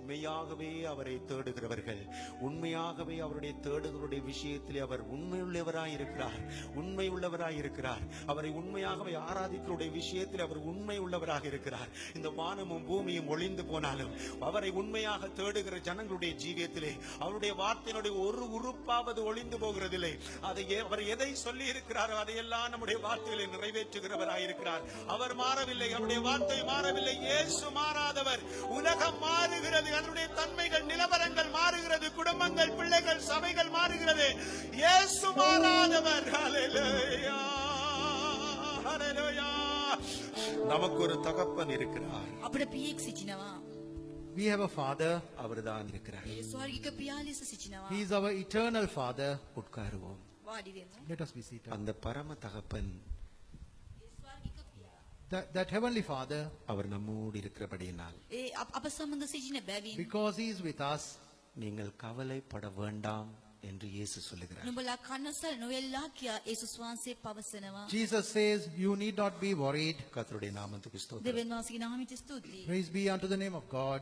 உண்மையாகவே அவரை தேடுகிறவர்கள், உண்மையாகவே அவருடைய தேடுகளுடைய விஷயத்திலே அவர் உண்மையுள்ளவராயிருக்கிறார், உண்மையுள்ளவராயிருக்கிறார். அவரை உண்மையாகவே ஆராதிக்கிறவருடைய விஷயத்தில் அவர் உண்மை உள்ளவராக இருக்கிறார். இந்த வானமும் பூமியும் ஒளிந்து போனாலும் அவரை உண்மையாக தேடுகிற ஜனங்களுடைய ஜீவியத்திலே அவருடைய வார்த்தையினுடைய ஒரு உறுப்பாவது ஒளிந்து போகிறதில்லை. அதை அவர் எதை சொல்லி இருக்கிறாரோ அதையெல்லாம் நம்முடைய வார்த்தைகளை நிறைவேற்றுகிறவராயிருக்கிறார். அவர் மாறவில்லை, அவருடைய வார்த்தை மாறவில்லை. இயேசு மாறாதவர். உலகம் மாறுகிறது, அதனுடைய தன்மைகள் நிலவரங்கள் மாறுகிறது, குடும்பங்கள், பிள்ளைகள், சபைகள் மாறுகிறது. இயேசு மாறாதவர். ஹல்லேலூயா, ஹல்லேலூயா. நமக்கு ஒரு தகப்பன் இருக்கிறார். අපිට පියෙක් සිටිනවා. We have a father. அவர்தான் இருக்கிறார். ඒ ස්වර්ගික පියා ලෙස සිටිනවා. He is our eternal father. உட்காருவோம். වාඩි වෙමු. Let us be seated. அந்த பரம தகப்பன், ඒ ස්වර්ගික පියා. That heavenly father, அவர் நம்மோடு இருக்கிறபடியினால் ඒ අප සමග සිටින බැවින් because he is with us, நீங்கள் கவலைப்பட வேண்டாம் என்று இயேசு சொல்லுகிறார். නුඹලා කනසල් නොවෙල්ලා කියා යේසුස් වහන්සේ පවසනවා. Jesus says, you need not be worried. கர்த்தருடைய நாமத்துக்கு ஸ்தோத்திரம். දෙවියන් වහන්සේගේ නාමයට ස්තුතියි. Praise be unto the name of God.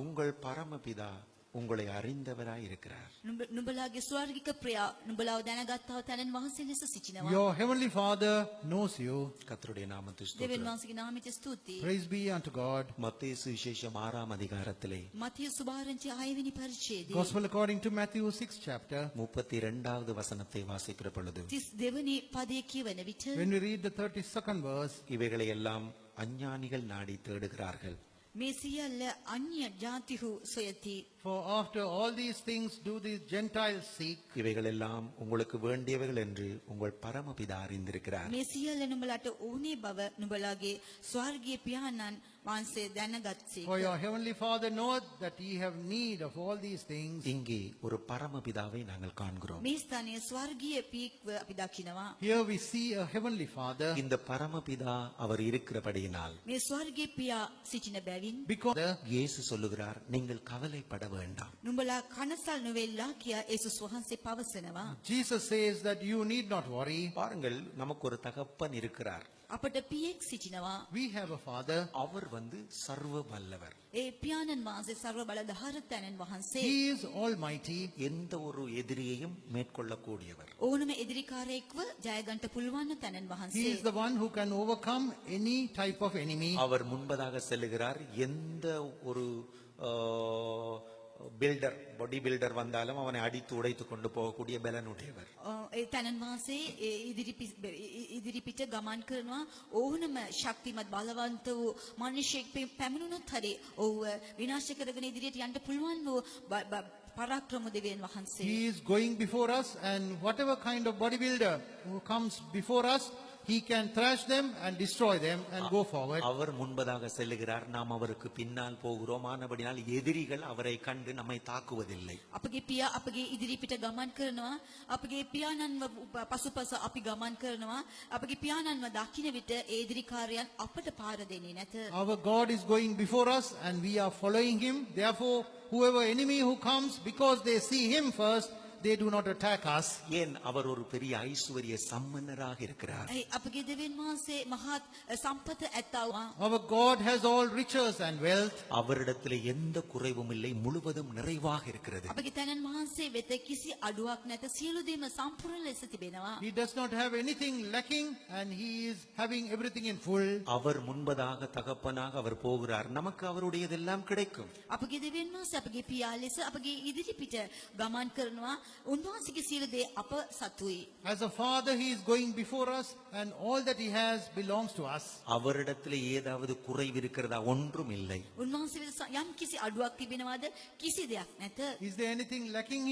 உங்கள் பரமபிதா உங்களை அறிந்தவராய் இருக்கிறார். නුඹලාගේ ස්වර්ගික ප්‍රයා නුඹලාව දැනගත්තා තැනන් වහන්සේ ලෙස සිටිනවා. Your heavenly father knows you. கர்த்தருடைய நாமத்துக்கு දෙවියන් ஸ்தோத்திரம். වහන්සේගේ නාමයට ස්තුතියි. Praise be unto God. மத்தேயு சுவிசேஷம் 6ஆம் அதிகாரத்திலே මතිය සුභාරංචි 6 වෙනි පරිච්ඡේදයේ Gospel according to Matthew 6th chapter. 32வது வசனத்தை வாசிக்கிற பொழுது 32 වෙනි පදයේ කියවන විට When we read the 32nd verse, இவைகளை எல்லாம் அஞ்ஞானிகள் நாடி தேடுகிறார்கள். මේ සියල්ල අන්‍ය ජාතිහු සොයති. for after all these things do these Gentiles seek. இவைகள் எல்லாம் உங்களுக்கு வேண்டியவைகள் என்று உங்கள் பரமபிதா அறிந்திருக்கிறார். මේ සියල්ල නුඹලාට ඕනේ බව නුඹලාගේ ස්වර්ගීය පියාණන් වහන්සේ දැනගත්සේක. For your heavenly Father knoweth that ye have need of all these things. இங்கே ஒரு பரமபிதாவை நாங்கள் காண்கிறோம். මේ ස්ථානයේ ස්වර්ගීය පියෙක්ව අපි දකිනවා. Here we see a heavenly Father. இந்த பரமபிதா அவர் இருக்கிறபடியினால் මේ ස්වර්ගීය පියා සිටින බැවින් Because இயேசு சொல்லுகிறார், நீங்கள் கவலைப்பட வேண்டாம். නුඹලා කනසල් නොවෙල්ලා කියා යේසුස් වහන්සේ පවසනවා. Jesus says that you need not worry. பாருங்கள், நமக்கு ஒரு தகப்பன் இருக்கிறார். අපට පියෙක් සිටිනවා. We have a Father. அவர் சர்வ வல்லவர். ඒ පියාණන් වහන්සේ සර්ව බලධාරී තැනන් වහන්සේ. He is almighty. எந்த ஒரு எதிரியையும் மேற்கொள்ளக்கூடியவர். ඕනම එදිරිකාරයෙක්ව ජයගන්ට පුළුවන් තැනන් He වහන්සේ. is the one who can overcome any type of enemy. அவர் முன்பதாக செல்லுகிறார். எந்த ஒரு பில்டர், பாடி பில்டர் வந்தாலும் அவனை அடித்து உடைத்து கொண்டு போகக்கூடிய பலனுடையவர். ඒ තැනන් වහන්සේ ඉදිරිපිට ගමන් කරනවා. ඕනම ශක්තිමත් බලවන්ත වූ මිනිසෙක් පැමිණුණොත් හරි ඔව් විනාශ කරගෙන ඉදිරියට යන්න පුළුවන් වූ පරාක්‍රම දෙවියන් වහන්සේ. He is going before us, and whatever kind of bodybuilder who comes before us, he can thrash them and destroy them and go forward. அவர் முன்பதாக செல்லுகிறார், நாம் அவருக்கு பின்னால் போகிறோம். ஆனபடியால் எதிரிகள் அவரை கண்டு நம்மை தாக்குவதில்லை. අපගේ පියා අපගේ ඉදිරිපිට ගමන් කරනවා. අපගේ පියාණන්ව පසුපස අපි ගමන් කරනවා. අපගේ පියාණන්ව දකින්න විට ඒ එදිරිකාරයන් අපට පාර දෙන්නේ නැත. Our God is going before us and we are following him. Therefore, whoever enemy who comes, because they see him first, they do not attack us. ஏன்? அவர் ஒரு பெரிய ஐஸ்வர்ய சம்பன்னராக இருக்கிறார். අපගේ දෙවියන් වහන්සේ මහත් සම්පත ඇත්තවා. Our God has all riches and wealth. அவரிடத்தில் எந்த குறைவும் இல்லை, முழுவதும் நிறைவாக இருக்கிறது. අපගේ තනන් වහන්සේ වෙත කිසි අඩුවක් නැත. සියලු දේම සම්පූර්ණ ලෙස තිබෙනවා. He does not have anything lacking and he is having everything in full. அவர் முன்பதாக தகப்பனாக அவர் போகிறார். நமக்கு அவருடையதெல்லாம் கிடைக்கும். අපගේ දෙවියන් වහන්සේ අපගේ පියා ලෙස අපගේ ඉදිරිපිට ගමන් කරනවා. උන්වහන්සේගේ සියලු දේ අප සතුයි. As a father, he is going before us and all that he has belongs to us. அவரிடத்தில் ஏதாவது குறைவு இருக்கிறதா? ஒன்றும் இல்லை. උන්වහන්සේ වෙත යම් කිසි අඩුවක් තිබෙනවද? කිසි දෙයක් නැත. Is there anything lacking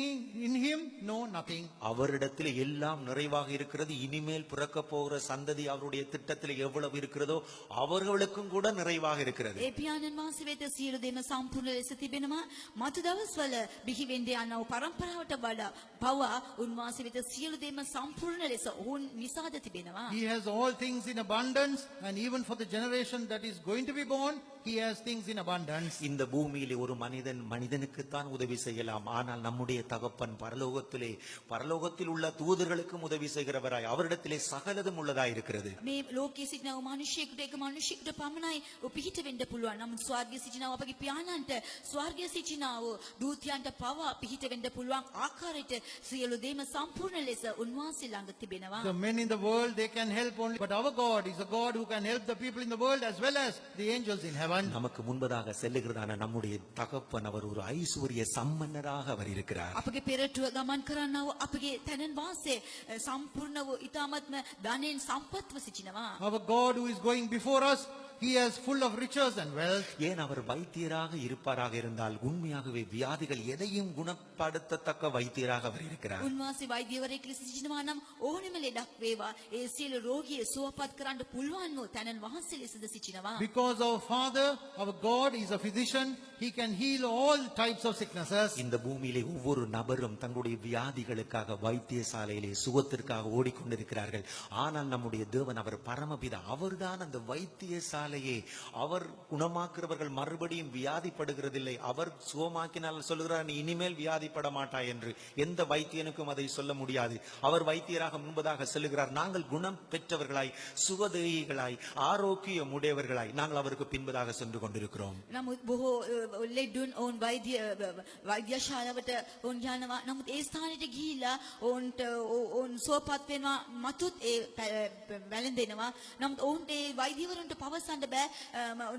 in him? No, nothing. அவரிடத்தில் எல்லாம் நிறைவாக இருக்கிறது. இனிமேல் பிறக்க போகிற சந்ததி அவருடைய திட்டத்தில் எவ்வளவு இருக்கிறதோ அவர்களுக்கும் கூட நிறைவாக இருக்கிறது. ඒ පියාණන් වහන්සේ වෙත සියලු දේම සම්පූර්ණ ලෙස තිබෙනවා. මතු දවස්වල බිහි වෙන්න යන පරම්පරාවට වඩා පවා උන්වහන්සේ වෙත සියලු දේම සම්පූර්ණ ලෙස ඔවුන් විසාද තිබෙනවා. He has all things in abundance, and even for the generation that is going to be born, he has things in abundance. இந்த பூமியிலே ஒரு மனிதனுக்குத்தான் உதவி செய்யலாம். ஆனால் நம்முடைய தகப்பன் பரலோகத்தில் உள்ள தூதர்களுக்கும் உதவி செய்கிறவராய் அவரிடத்திலே சகலதும் உள்ளதாய் இருக்கிறது. මේ ලෝකයේ සිටින මිනිසෙකුට එක මිනිසෙකුට පමණයි පිහිට වෙන්න පුළුවන්. නමුත් ස්වර්ගයේ සිටින අපගේ පියාණන්ට ස්වර්ගයේ සිටින දූතයන්ට පවා පිහිට වෙන්න පුළුවන් ආකාරයට සියලු දේම සම්පූර්ණ ලෙස උන්වහන්සේ ළඟ තිබෙනවා. The men in the world, they can help only, but our God is a God who can help the people in the world as well as the angels in heaven. நமக்கு முன்பதாக செல்லுகிறதான நம்முடைய தகப்பன் அவர் ஒரு ஐஸ்வர்ய சம்பன்னராக அவர் இருக்கிறார். අපගේ පෙරටුව ගමන් කරන්නව අපගේ තනන් වාසයේ සම්පූර්ණ වූ ඊ타මත්ම ධනෙන් සම්පත්ව සිටිනවා. Our God who is going before us, he is full of riches and wealth. ஏன் அவர் வைத்தியராக இருப்பாராக இருந்தால் உண்மையாகவே வியாதிகள் எதையும் குணப்படுத்தத்தக்க வைத்தியராக அவர் இருக்கிறார். උන්වහන්සේ වෛද්‍යවරයෙක් ලෙස සිටිනවා නම් ඕනෙම ලෙඩක් වේවා ඒ සියලු රෝගිය සුවපත් කරන්න පුළුවන් වූ තනන් වහන්සේ ලෙසද සිටිනවා. Because our Father, our God is a physician, he can heal all types of sicknesses. இந்த பூமியிலே ஒவ்வொரு நபரும் தங்களுடைய வியாதிகளுக்காக வைத்தியசாலையிலே சுகத்திற்காக ஓடிக்கொண்டிருக்கிறார்கள். ஆனால் நம்முடைய தேவன் அவர் பரமபிதா, அவர்தான் அந்த வைத்தியசாலையே. அவர் குணமாக்குறவர்கள் மறுபடியும் வியாதிப்படுகிறதில்லை. அவர் சுகமாக்கினால் சொல்லுகிறார் நீ இனிமேல் வியாதிப்பட மாட்டாய் என்று. எந்த வைத்தியனுக்கும் அதை சொல்ல முடியாது. அவர் வைத்தியராக முன்பதாக சொல்லுகிறார் நாங்கள் குணம் பெற்றவர்களாய் சுகதேகிகளாய் ஆரோக்கியம் உடையவர்களாய் நாங்கள் அவருக்கு பின்பதாக சென்று கொண்டிருக்கிறோம். නමුත් බොහෝ ලෙඩුන් ඔවුන් වෛද්‍යශාලාවට ඔවුන් යනවා. නමුත් ඒ ස්ථානෙට ගිහිලා ඔවුන් සුවපත් වෙනවා මතුත් ඒ වැළඳෙනවා. නමුත් ඔවුන්ට ඒ වෛද්‍යවරුන්ට පවසන්න බෑ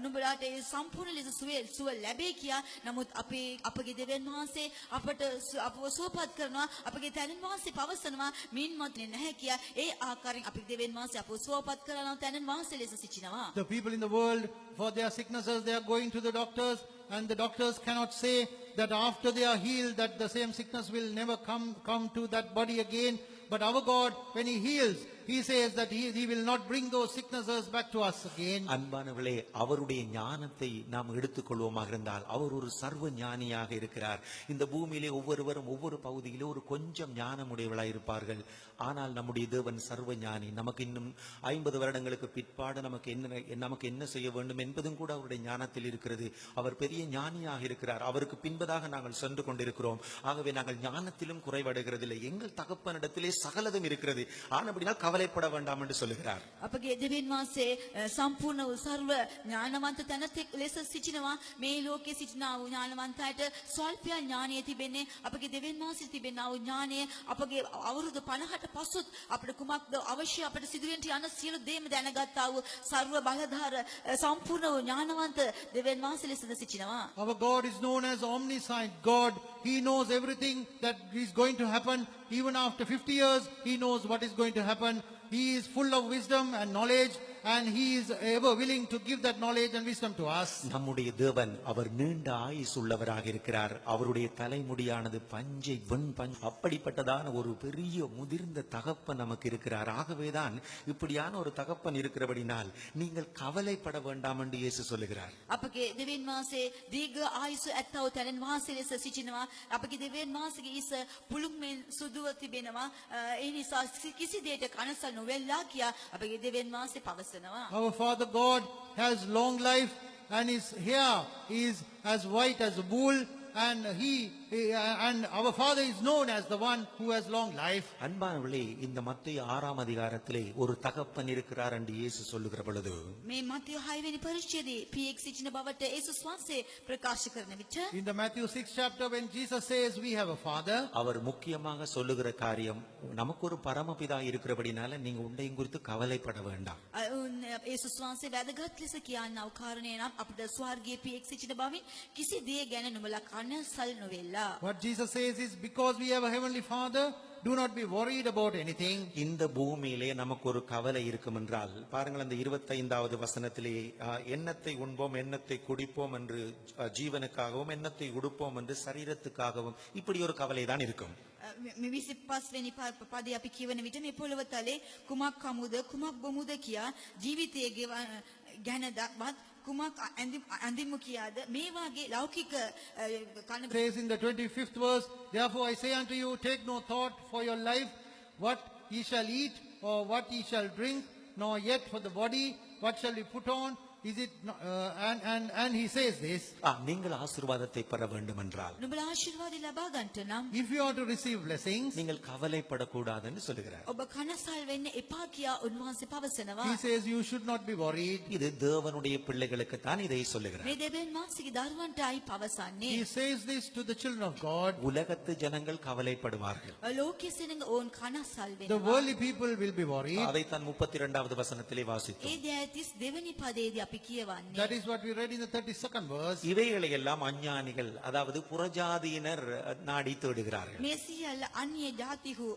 නුඹලාට ඒ සම්පූර්ණ ලෙස සුව ලැබේ කියා. නමුත් අපගේ දෙවියන් වහන්සේ අපට අපව සුවපත් කරනවා. අපගේ තැනන් වහන්සේ පවසනවා මින් මතනේ නැහැ කියා. ඒ ආකාරයෙන් අපගේ දෙවියන් වහන්සේ අපව සුවපත් කරනවා තැනන් වහන්සේ ලෙස සිටිනවා. The people in the world, for their sicknesses, they are going to the doctors, and the doctors cannot say that after they are healed that the same sickness will never come to that body again. But our God, when he heals, he says that he will not bring those sicknesses back to us again. அன்பானவர்களே, அவருடைய ஞானத்தை நாம் எடுத்துக்கொள்வோமாக இருந்தால் அவர் ஒரு சர்வ ஞானியாக இருக்கிறார். இந்த பூமியிலே ஒவ்வொருவரும் ஒவ்வொரு பகுதியிலே ஒரு கொஞ்சம் ஞானமுடையவர்களாய் இருப்பார்கள். ஆனால் நம்முடைய தேவன் சர்வ ஞானி. நமக்கு இன்னும் 50 வருடங்களுக்கு பிற்பாடு நமக்கு என்ன செய்ய வேண்டும் என்பதும் கூட அவருடைய ஞானத்தில் இருக்கிறது. அவர் பெரிய ஞானியாக இருக்கிறார். அவருக்கு பின்பதாக நாங்கள் சென்று கொண்டிருக்கிறோம். ஆகவே நாங்கள் ஞானத்திலும் குறைவடைகிறதில்லை. எங்கள் தகப்பனிடத்திலே சகலதும் இருக்கிறது. ஆனபடினால் கவலைப்பட வேண்டாம் என்று சொல்லுகிறார். අපගේ දෙවියන් වහන්සේ සම්පූර්ණ වූ සර්ව ඥානවන්ත තැනත් ලෙස සිටිනවා. මේ ලෝකයේ සිටිනා වූ ඥානවන්තයට ස්වල්ප ඥානය තිබෙන්නේ. අපගේ දෙවියන් වහන්සේ තිබෙනා වූ ඥානය අපගේ අවුරුදු 50ට පසුත් අපිට කුමක්ද අවශ්‍ය අපිට සිදුවෙන්න යන සියලු දේම දැනගත්තා වූ සර්ව බලධාර සම්පූර්ණ වූ ඥානවන්ත දෙවියන් වහන්සේ ලෙසද සිටිනවා. Our God is known as omniscient God. He knows everything that is going to happen. Even after 50 years, he knows what is going to happen. He is full of wisdom and knowledge, and he is ever willing to give that knowledge and wisdom to us. நம்முடைய தேவன் அவர் நீண்ட ஆயுசு உள்ளவராக இருக்கிறார். அவருடைய தலைமுடியானது பஞ்சை வெண்பஞ்சு அப்படிப்பட்டதான ஒரு பெரிய முதிர்ந்த தகப்பன் நமக்கு இருக்கிறார். ஆகவேதான் இப்படியான ஒரு தகப்பன் இருக்கிறபடினால் நீங்கள் கவலைப்பட வேண்டாம் என்று இயேசு சொல்லுகிறார். අපගේ දෙවියන් වහන්සේ දීර්ඝ ආයුෂ ඇත්තව තැනන් වහන්සේ ලෙස සිටිනවා. අපගේ දෙවියන් වහන්සේගේ ඊස පුළුක් මෙන් සුදුව තිබෙනවා. ඒ නිසා කිසි දෙයකට කනසල් නොවෙලා කියා අපගේ දෙවියන් වහන්සේ පවසනවා. Our Father God has long life, and his hair is as white as a wool, and our Father is known as the one who has long life. அன்பானவர்களே, இந்த மத்தேயு 6ஆம் அதிகாரத்திலே ஒரு தகப்பன் இருக்கிறார் என்று இயேசு சொல்லுகிற பொழுது මේ මතෙව් 6 වෙනි පරිච්ඡේදයේ පියෙක් සිටින බවට යේසුස් වහන්සේ ප්‍රකාශ කරන විට In the Matthew 6th chapter, when Jesus says we have a Father, அவர் முக்கியமாக சொல்லுகிற காரியம் நமக்கு ஒரு பரமபிதா இருக்கிறபடினால நீங்க உண்டையும் குறித்து கவலைப்பட வேண்டாம். යේසුස් වහන්සේ වැදගත් ලෙස කියනව කාරණේ නම් අපිට ස්වර්ගීය පියෙක් සිටින බවින් කිසි දේ ගැන නුඹලා කනසල් නොවෙලා. what Jesus says is, because we have a heavenly Father, do not be worried about anything. இந்த பூமியிலே நமக்கு ஒரு கவலை இருக்கும் என்றால் பாருங்கள், அந்த 25வது வசனத்திலே எண்ணத்தை உண்போம் எண்ணத்தை குடிப்போம் என்று ஜீவனுக்காகவும் எண்ணத்தை உடுப்போம் என்று சரீரத்துக்காகவும் இப்படி ஒரு கவலை தான் இருக்கும். මේ 25 වෙනි පදේ අපි කියවන විට මේ පොළව තලේ කුමක් කමුද කුමක් බොමුද කියා ජීවිතයේ ගැනවත් කුමක් අඳිමු කියාද මේ වාගේ ලෞකික කන Says in the 25th verse, therefore I say unto you, take no thought for your life, what ye shall eat or what ye shall drink, nor yet for the body, what shall be put on. Is it not, and he says this, நீங்கள் ஆசீர்வாதத்தை பெற வேண்டும் என்றால், නුඹලා ආශිර්වාද ලබා ගන්නට නම් if you are to receive blessings, நீங்கள் கவலைப்படக்கூடாதுன்னு சொல்லுகிறார். ඔබ කනසල් වෙන්න එපා කියා උන්වහන්සේ පවසනවා. he says you should not be worried. இது தேவனுடைய பிள்ளைகளுக்கு தான் இதை சொல்லுகிறார். මේ දෙවියන් වහන්සේගේ දරුවන්ටයි පවසන්නේ. He says this to the children of God. உலகத்து ஜனங்கள் கவலைப்படுவார்கள். ලෝකයේ සිටින ඕන් කනසල් The වෙනවා. worldly people will be worried. அதைத்தான் 32வது வசனத்திலே வாசித்தோம். ඒ දෙය 32 වෙනි පදයේදී අපි කියවන්නේ. That is what we read in the 32nd verse. இவைகளை எல்லாம் அஞ்ஞானிகள், அதாவது புறஜாதியினர் நாடி தேடுகிறார்கள். මේ සියල්ල අන්‍ය ජාතිහු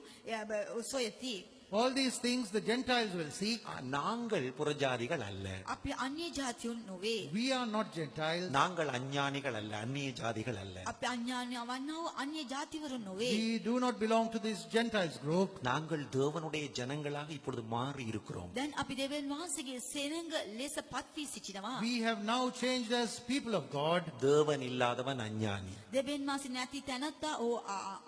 සොයති. All these things the Gentiles will seek. நாங்கள் புறஜாதிகள் அல்ல, අපි අන්‍ය ජාතියුන් නොවේ. We are not Gentiles. நாங்கள் அஞ்ஞானிகள் அல்ல, அந்நிய ஜாதிகள் அல்ல. අපි අඥානය වන්නා වූ අන්‍ය ජාතිවරුන් නොවේ. We do not belong to this Gentiles group. நாங்கள் தேவனுடைய ஜனங்களாக இப்பொழுது மாறி இருக்கிறோம். දැන් අපි දෙවියන් වහන්සේගේ සෙනඟ ලෙස පත්වී සිටිනවා. We have now changed as people of God. தேவன் இல்லாதவன் அஞ்ஞானி. දෙවියන් වහන්සේ නැති තැනත්තා ඕ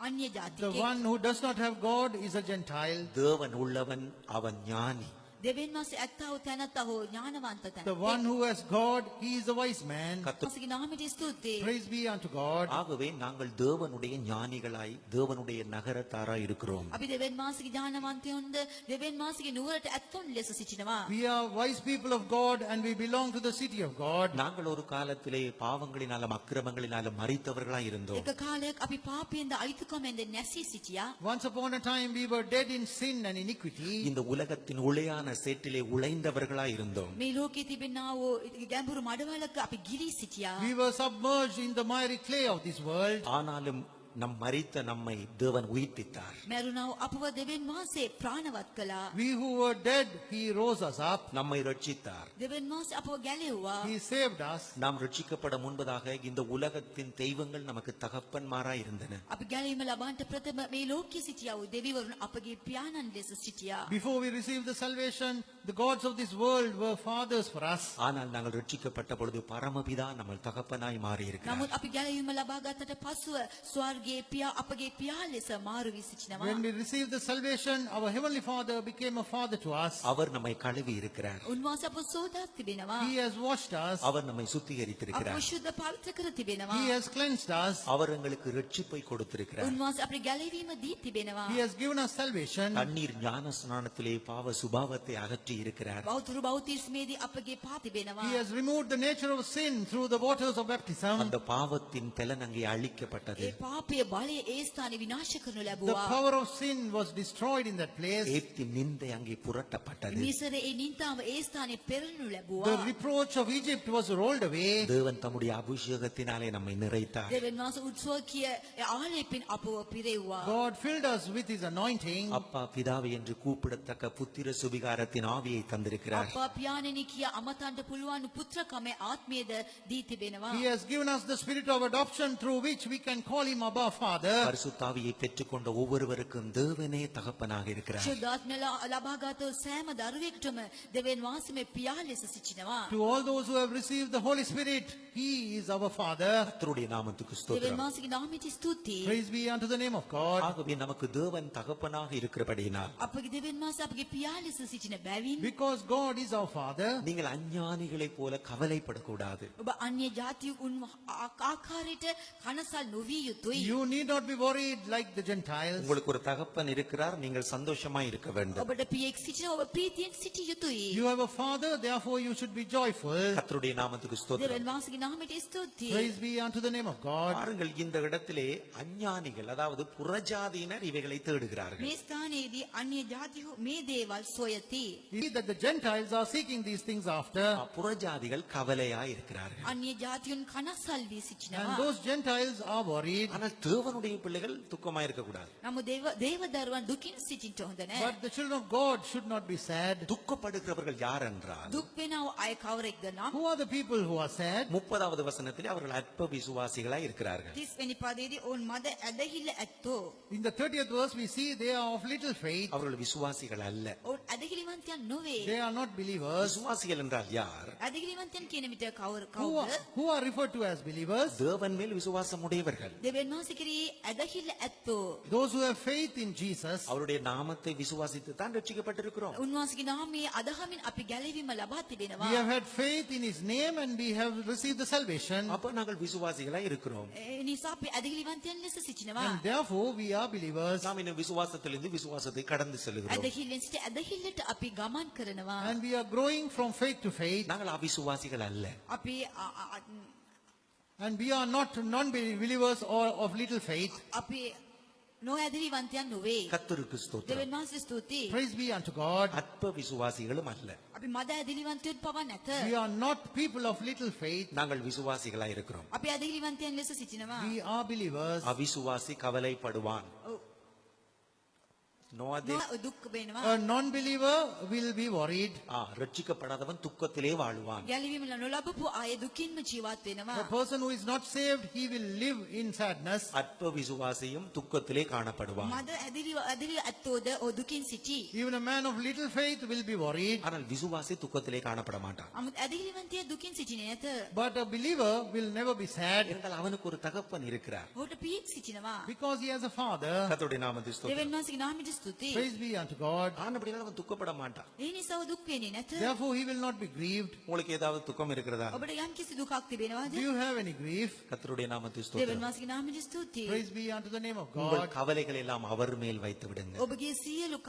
අන්‍ය The ජාතිකයෙක්. one who does not have God is a Gentile. தேவன் உள்ளவன் அவன் ஞானி. දෙවියන් වහන්සේ ඇත්තා වූ තැනත්තා හෝ ඥානවන්ත The තැනැත්තෙක්. one who has God, he is a wise man. වහන්සේගේ නාමයට ස්තුතියි. Praise be unto God. ஆகவே நாங்கள் தேவனுடைய ஞானிகளாய் தேவனுடைய நகரத்தாராய் இருக்கிறோம். අපි දෙවියන් වහන්සේගේ ඥානවන්තයොන්ද දෙවියන් වහන්සේගේ නුවරට ඇත්තොන් ලෙස සිටිනවා. We are wise people of God and we belong to the city of God. நாங்கள் ஒரு காலத்திலே பாவங்களினாலும் அக்கிரமங்களினாலும் மரித்தவர்களாய் இருந்தோம். එක කාලයක් අපි පාපයෙන්ද අයිතිකමෙන්ද නැසී සිටියා. Once upon a time we were dead in sin and iniquity. இந்த உலகத்தின் உளையான சேற்றிலே உழைந்தவர்களாய் இருந்தோம். මේ ලෝකයේ තිබෙනා වූ ගැඹුරු මඩවලක අපි ගිලී සිටියා. We were submerged in the miry clay of this world. ஆனாலும் நம் மரித்த நம்மை தேவன் உயிர்ப்பித்தார். මරුණා වූ අපව දෙවියන් වහන්සේ ප්‍රාණවත් කළා. We who were dead, he rose us up. நம்மை ரட்சித்தார். දෙවියන් වහන්සේ අපව ගැලෙව්වා. He saved us. நாம் ரட்சிக்கப்பட முன்பதாக இந்த உலகத்தின் தெய்வங்கள் நமக்கு தகப்பன்மாராய் இருந்தன. අපි ගැලීම ලබන්නට ප්‍රථම මේ ලෝකයේ සිටියා වූ දෙවිවරුන් අපගේ පියාණන් ලෙස සිටියා. Before we received the salvation, the gods of this world were fathers for us. ஆனால் நாங்கள் ரட்சிக்கப்பட்ட பொழுது பரமபிதா நம்ம தகப்பனாய் மாறி இருக்கிறார். නමුත් අපි ගැලවීම ලබා ගත්තට පසුව ස්වර්ගයේ පියා අපගේ පියා ලෙස මාරු වී සිටිනවා. When we received the salvation, our heavenly Father became a father to us. அவர் நம்மை கழுவி இருக்கிறார். උන්වහන්සේ අපව සෝදා තිබෙනවා. He has washed us. அவர் நம்மை අපව சுத்திகரித்திருக்கிறார். ශුද්ධ පවිත්‍ර කර තිබෙනවා. He has cleansed us. அவர் எங்களுக்கு ரட்சிப்பை கொடுத்திருக்கிறார். උන්වහන්සේ අපේ ගැලවීම දී තිබෙනවා. He has given us salvation. தண்ணீர் ஞான ஸ்நானத்திலே பாவ சுபாவத்தை அகற்றி இருக்கிறார். බෞද්ධ බෞතිස්මේදී අපගේ පා තිබෙනවා. He has removed the nature of sin through the waters of baptism. அந்த பாவத்தின் பலன் அங்கே அழிக்கப்பட்டது. ඒ පාපයේ බලය ඒ ස්ථානේ විනාශ කරනු The ලැබුවා. power of sin was destroyed in that place. ஏப்தின் நிந்தை அங்கே புரட்டப்பட்டது. මිසරේ ඒ නින්තාව ඒ ස්ථානේ පෙරළනු The ලැබුවා. reproach of Egypt was rolled away. தேவன் தம்முடைய அபிஷேகத்தினாலே நம்மை நிறைத்தார். දෙවියන් වහන්සේ උත්සවකීය ආලේපින් අපව පිරෙව්වා. God filled us with his anointing. அப்பா பிதாவை என்று கூப்பிடத்தக்க புத்திர சுபிகாரத்தின் ஆவியை தந்திருக்கிறார். අපා පියාණෙනි කියා අමතන්ට පුළුවන් පුත්‍රකමේ ආත්මයේද දී තිබෙනවා. He has given us the spirit of adoption through which we can call him Abba Father. பரிசுத்தாவியை பெற்றுக்கொண்ட ஒவ்வொருவருக்கும் தேவனே தகப்பனாக இருக்கிறார். ශුද්ධාත්මය ලබාගත් සෑම දරුවෙකුටම දෙවියන් වහන්සේ මේ පියා ලෙස සිටිනවා. To all those who have received the Holy Spirit, he is our Father. கர்த்தருடைய நாமத்துக்கு දෙවියන් ஸ்தோத்திரம். වහන්සේගේ නාමයට ස්තුතියි. Praise be unto the name of God. ஆகவே நமக்கு தேவன் தகப்பனாக இருக்கிறபடியினால் අපගේ දෙවියන් වහන්සේ අපගේ පියා ලෙස සිටින බැවින් Because God is our Father, நீங்கள் அஞ்ஞானிகளைப் போல கவலைப்படக்கூடாது. ඔබ අන්‍ය ජාතිය ආකාරයට කනසල් නොවිය යුතුයි. you need not be worried like the Gentiles. உங்களுக்கு ஒரு தகப்பன் இருக்கிறார், நீங்கள் சந்தோஷமா இருக்க வேண்டும். ඔබට පියෙක් සිටින ඔබ ප්‍රීතියෙන් සිටිය යුතුයි. You have a Father, therefore you should be joyful. கர்த்தருடைய நாமத்துக்கு ஸ்தோத்திரம். දෙවියන් වහන්සේගේ නාමයට ස්තුතියි. Praise be unto the name of God. பாருங்கள், இந்த இடத்திலே அஞ்ஞானிகள், அதாவது புறஜாதியினர் இவைகளை தேடுகிறார்கள். මේ ස්ථානයේදී අන්‍ය ජාතිහු මේ දේවල් සොයති. You see that the Gentiles are seeking these things after, புறஜாதிகள் கவலையாய் இருக்கிறார்கள். අන්‍ය ජාතියුන් කනස්සල් වී සිටිනවා. and those Gentiles are worried. ஆனால் தேவனுடைய பிள்ளைகள் துக்கமாய் இருக்கக்கூடாது. නමුත් දේව දරුවන් දුකින් සිටින්න හොඳ නැහැ. But the children of God should not be sad. துக்கப்படுகிறவர்கள் யார் என்றால், දුක් වෙනව අය කවරෙක්ද නම් Who are the people who are sad? 30வது வசனத்திலே அவர்கள் அற்ப விசுவாசிகளாய் இருக்கிறார்கள். 30 වෙනි පදයේදී ඔවුන් මද ඇදහිල්ල ඇත්තෝ. In the 30th verse we see they are of little faith. அவர்கள் விசுவாசிகள் அல்ல. ඔවුන් ඇදහිලිවන්තයන් නොවේ. They are not believers. விசுவாசிகள் என்றால் யார்? ඇදහිලිවන්තයන් කියන විට කවුද? Who are referred to as believers? தேவன் மேல் விசுவாசம் உடையவர்கள். දෙවියන් වහන්සේ කෙරෙහි ඇදහිල්ල ඇත්තෝ. Those who have faith in Jesus. அவருடைய நாமத்தை விசுவாசித்து தான் ரட்சிக்கப்பட்டிருக்கிறோம். උන්වහන්සේගේ නාමයේ අදහමින් අපි ගැලවීම ලබා තිබෙනවා. We have had faith in His name and we have received the salvation. அப்ப நாங்கள் விசுவாசிகளா இருக்கிறோம். ඒ නිසා අපි ඇදහිලිවන්තයන් ලෙස සිටිනවා. And therefore we are believers. நாம் இன்னும் விசுவாசத்திலிருந்து விசுவாசத்தை கடந்து செல்கிறோம். ඇදහිල්ලෙන් සිට ඇදහිල්ලට අපි ගමන් කරනවා. And we are growing from faith to faith. நாங்கள் அவிசுவாசிகள் அல்ல. අපි And we are not non-believers or of little faith. අපි නොඇදහිලිවන්තයන් නොවේ. கர்த்தருக்கு ஸ்தோத்திரம். දෙවියන් වහන්සේ ස්තුතියි. Praise be unto God. அற்ப விசுவாசிகளும் அல்ல. අපි මද ඇදහිලිවන්තයන් පවා නැත. We are not people of little faith. நாங்கள் விசுவாசிகளா இருக்கிறோம். අපි ඇදහිලිවන්තයන් ලෙස සිටිනවා. We are believers. அவிசுவாசி கவலைப்படுவான். ඔව්. நோவாதே දුක් වෙනවා. A non-believer will be worried. ரட்சிக்கப்படாதவன் துக்கத்திலே வாழ்வான். ගැලවීම නොලබපු අය දුකින්ම ජීවත් වෙනවා. The person who is not saved, he will live in sadness. அற்ப விசுவாசியும் துக்கத்திலே காணப்படுவான். මද ඇදහිලි ඇත්තෝද ඔව් දුකින් සිටි. Even a man of little faith will be worried. ஆனால் விசுவாசி துக்கத்திலே காணப்பட மாட்டான். 아무ත් ඇදහිලිවන්තයා දුකින් සිටින්නේ නැත. But a believer will never be sad என்றால் அவனுக்கு ஒரு தகப்பன் இருக்கிறார். ඔහුට පියෙක් සිටිනවා. because he has a father. கர்த்தருடைய நாமத்தை ஸ்தோத்திரம். දෙවියන් වහන්සේගේ නාමයට ස්තුතියි. Praise be unto God. ஆனபடியால் அவன் துக்கப்பட மாட்டான். ඒ නිසා ඔහු දුක් වෙන්නේ නැත. Therefore, he will not be grieved. உங்களுக்கு ஏதாவது துக்கம் இருக்கிறதா? ඔබට යම් කිසි දුකක් තිබෙනවද? Do you have any grief? கர்த்தருடைய நாமத்தை දෙවියන් ஸ்தோத்திரம். වහන්සේගේ නාමයට ස්තුතියි. Praise be unto the name of உங்கள் God. கவலைகள் எல்லாம் அவர் மேல் வைத்து விடுங்க. ඔබගේ සියලු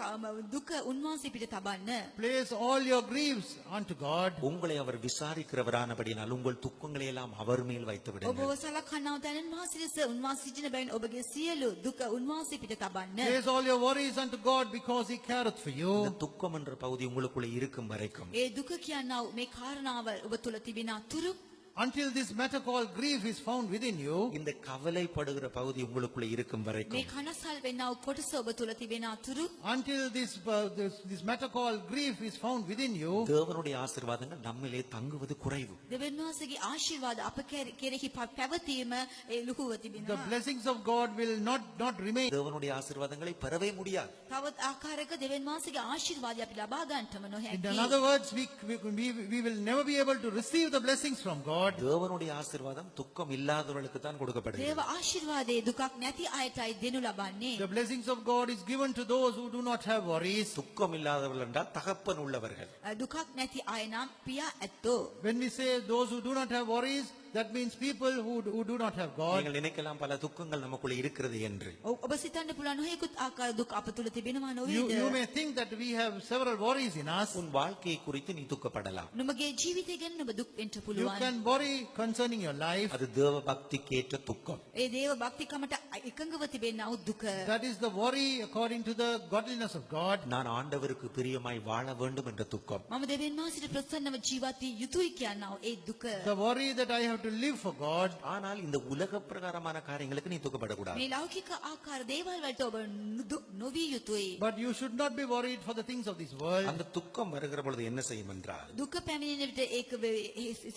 දුක උන්වහන්සේ පිට තබන්න. Place all your griefs unto God. உங்களை அவர் விசாரிக்கிறவரானபடியால் உங்கள் துக்கங்களை எல்லாம் அவர் மேல் வைத்து விடுங்க. ඔබව සලකන්නව දැනන් වහන්සේ ලෙස උන්වහන්සේ සිටින බැවින් ඔබගේ සියලු දුක උන්වහන්සේ පිට තබන්න. Place all your worries unto God because He careth for you. இந்த துக்கம் என்ற பகுதி உங்களுக்குள்ள இருக்கும் வரைக்கும் ඒ දුක කියනව මේ කාරණාව ඔබ තුල තිබෙන අතුරු Until this matter called grief is found within you. இந்த கவலைப்படுகிற பகுதி உங்களுக்குள்ள இருக்கும் මේ வரைக்கும் කනසල් වෙනව කොටස ඔබ තුල තිබෙන අතුරු Until this matter called grief is found within you. தேவனுடைய ஆசீர்வாதங்கள் நம்மிலே தங்குவது குறைவு. දෙවියන් වහන්සේගේ ආශිර්වාද අප කෙරෙහි පැවතීම ඒ ලුහුව The තිබෙනවා. blessings of God will not remain. தேவனுடைய ஆசீர்வாதங்களை பெறவே முடியாது. තවත් ආකාරයක දෙවියන් වහන්සේගේ ආශිර්වාදය අපි ලබා ගන්නටම In නොහැකි. other words, we will never be able to receive the blessings from God. தேவனுடைய ஆசீர்வாதம் துக்கம் இல்லாதவர்களுக்கு தான் දේව கொடுக்கப்படுகிறது. ආශිර්වාදයේ දුකක් නැති අයටයි දෙනු ලබන්නේ. The blessings of God is given to those who do not have worries. துக்கம் இல்லாதவர்கள் என்றால் தகப்பன் உள்ளவர்கள். දුකක් නැති අය නම් පියා ඇත්තෝ. When we say those who do not have worries, that means people who do not have God. நீங்கள் நினைக்கலாம் பல துக்கங்கள் நமக்குள்ள இருக்கிறது என்று. ඔබ සිතන්න පුළුවන් නොයෙකුත් ආකාර දුක් අප තුල තිබෙනවා You නොවේද? may think that we have several worries in us. உன் வாழ்க்கையை குறித்து நீ துக்கப்படலாம். නුඹගේ ජීවිතය ගැන ඔබ දුක් වෙන්න You පුළුවන්. can worry concerning your life. அது தேவ பக்திக்கேற்ற துக்கம். ඒ දේව භක්තිකමට එකඟව තිබෙනා වූ දුක. That is the worry according to the godliness of God. நான் ஆண்டவருக்கு பிரியமாய் வாழ வேண்டும் என்ற துக்கம். මම දෙවියන් වහන්සේට ප්‍රසන්නව ජීවත් වී යුතුයි කියනා වූ ඒ දුක. The worry that I have to live for God. ஆனால் இந்த உலக பிரகாரமான காரியங்களுக்கு நீ துக்கப்படக்கூடாது. මේ ලෞකික ආකාර දේවල් වලට ඔබ නොවී යුතුයි. But you should not be worried for the things of this world. அந்த துக்கம் வருகிற பொழுது என்ன செய்யும் என்றால் දුක පැමිණෙන විට ඒක